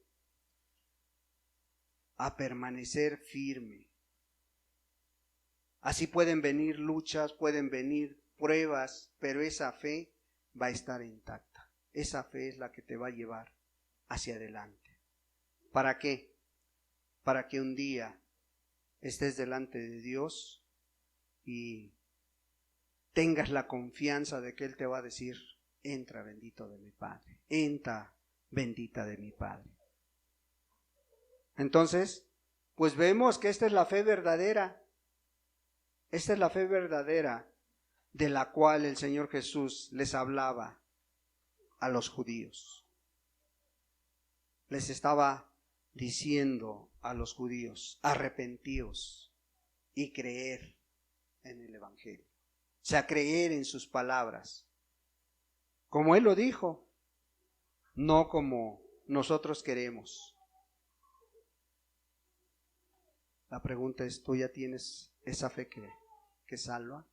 A permanecer firme. Así pueden venir luchas, pueden venir pruebas, pero esa fe va a estar intacta. Esa fe es la que te va a llevar hacia adelante. ¿Para qué? Para que un día estés delante de Dios y tengas la confianza de que Él te va a decir, entra bendito de mi Padre, entra bendita de mi Padre. Entonces, pues vemos que esta es la fe verdadera. Esta es la fe verdadera de la cual el Señor Jesús les hablaba a los judíos. Les estaba diciendo a los judíos, arrepentíos y creer en el Evangelio. O sea, creer en sus palabras. Como Él lo dijo, no como nosotros queremos. La pregunta es, ¿tú ya tienes esa fe que salva?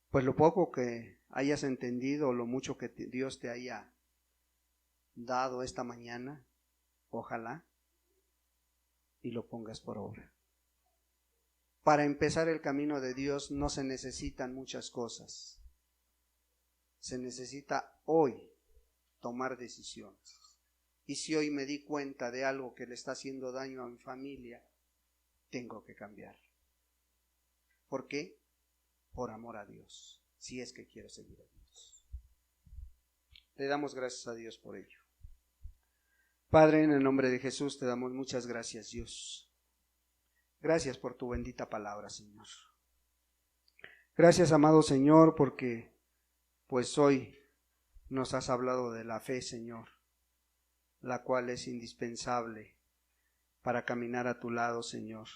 Pues lo poco que hayas entendido, lo mucho que Dios te haya dado esta mañana, ojalá y lo pongas por obra. Para empezar el camino de Dios no se necesitan muchas cosas. Se necesita hoy tomar decisiones. Y si hoy me di cuenta de algo que le está haciendo daño a mi familia, tengo que cambiar. ¿Por qué? Por amor a Dios, si es que quiero seguir a Dios. Le damos gracias a Dios por ello. Padre, en el nombre de Jesús te damos muchas gracias, Dios. Gracias por tu bendita palabra, Señor. Gracias, amado Señor, porque pues hoy nos has hablado de la fe, Señor, la cual es indispensable para caminar a tu lado, Señor.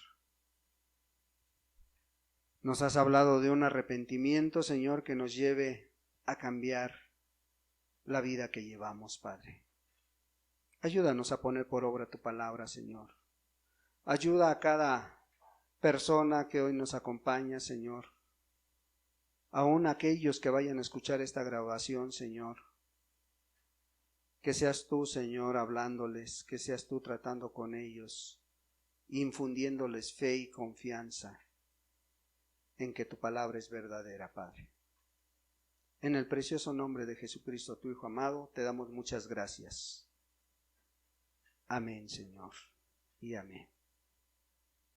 Nos has hablado de un arrepentimiento, Señor, que nos lleve a cambiar la vida que llevamos, Padre. Ayúdanos a poner por obra tu palabra, Señor. Ayuda a cada persona que hoy nos acompaña, Señor. Aún aquellos que vayan a escuchar esta grabación, Señor. Que seas tú, Señor, hablándoles, que seas tú tratando con ellos, infundiéndoles fe y confianza. en que tu palabra es verdadera, Padre. En el precioso nombre de Jesucristo, tu Hijo amado, te damos muchas gracias. Amén, Señor, y amén.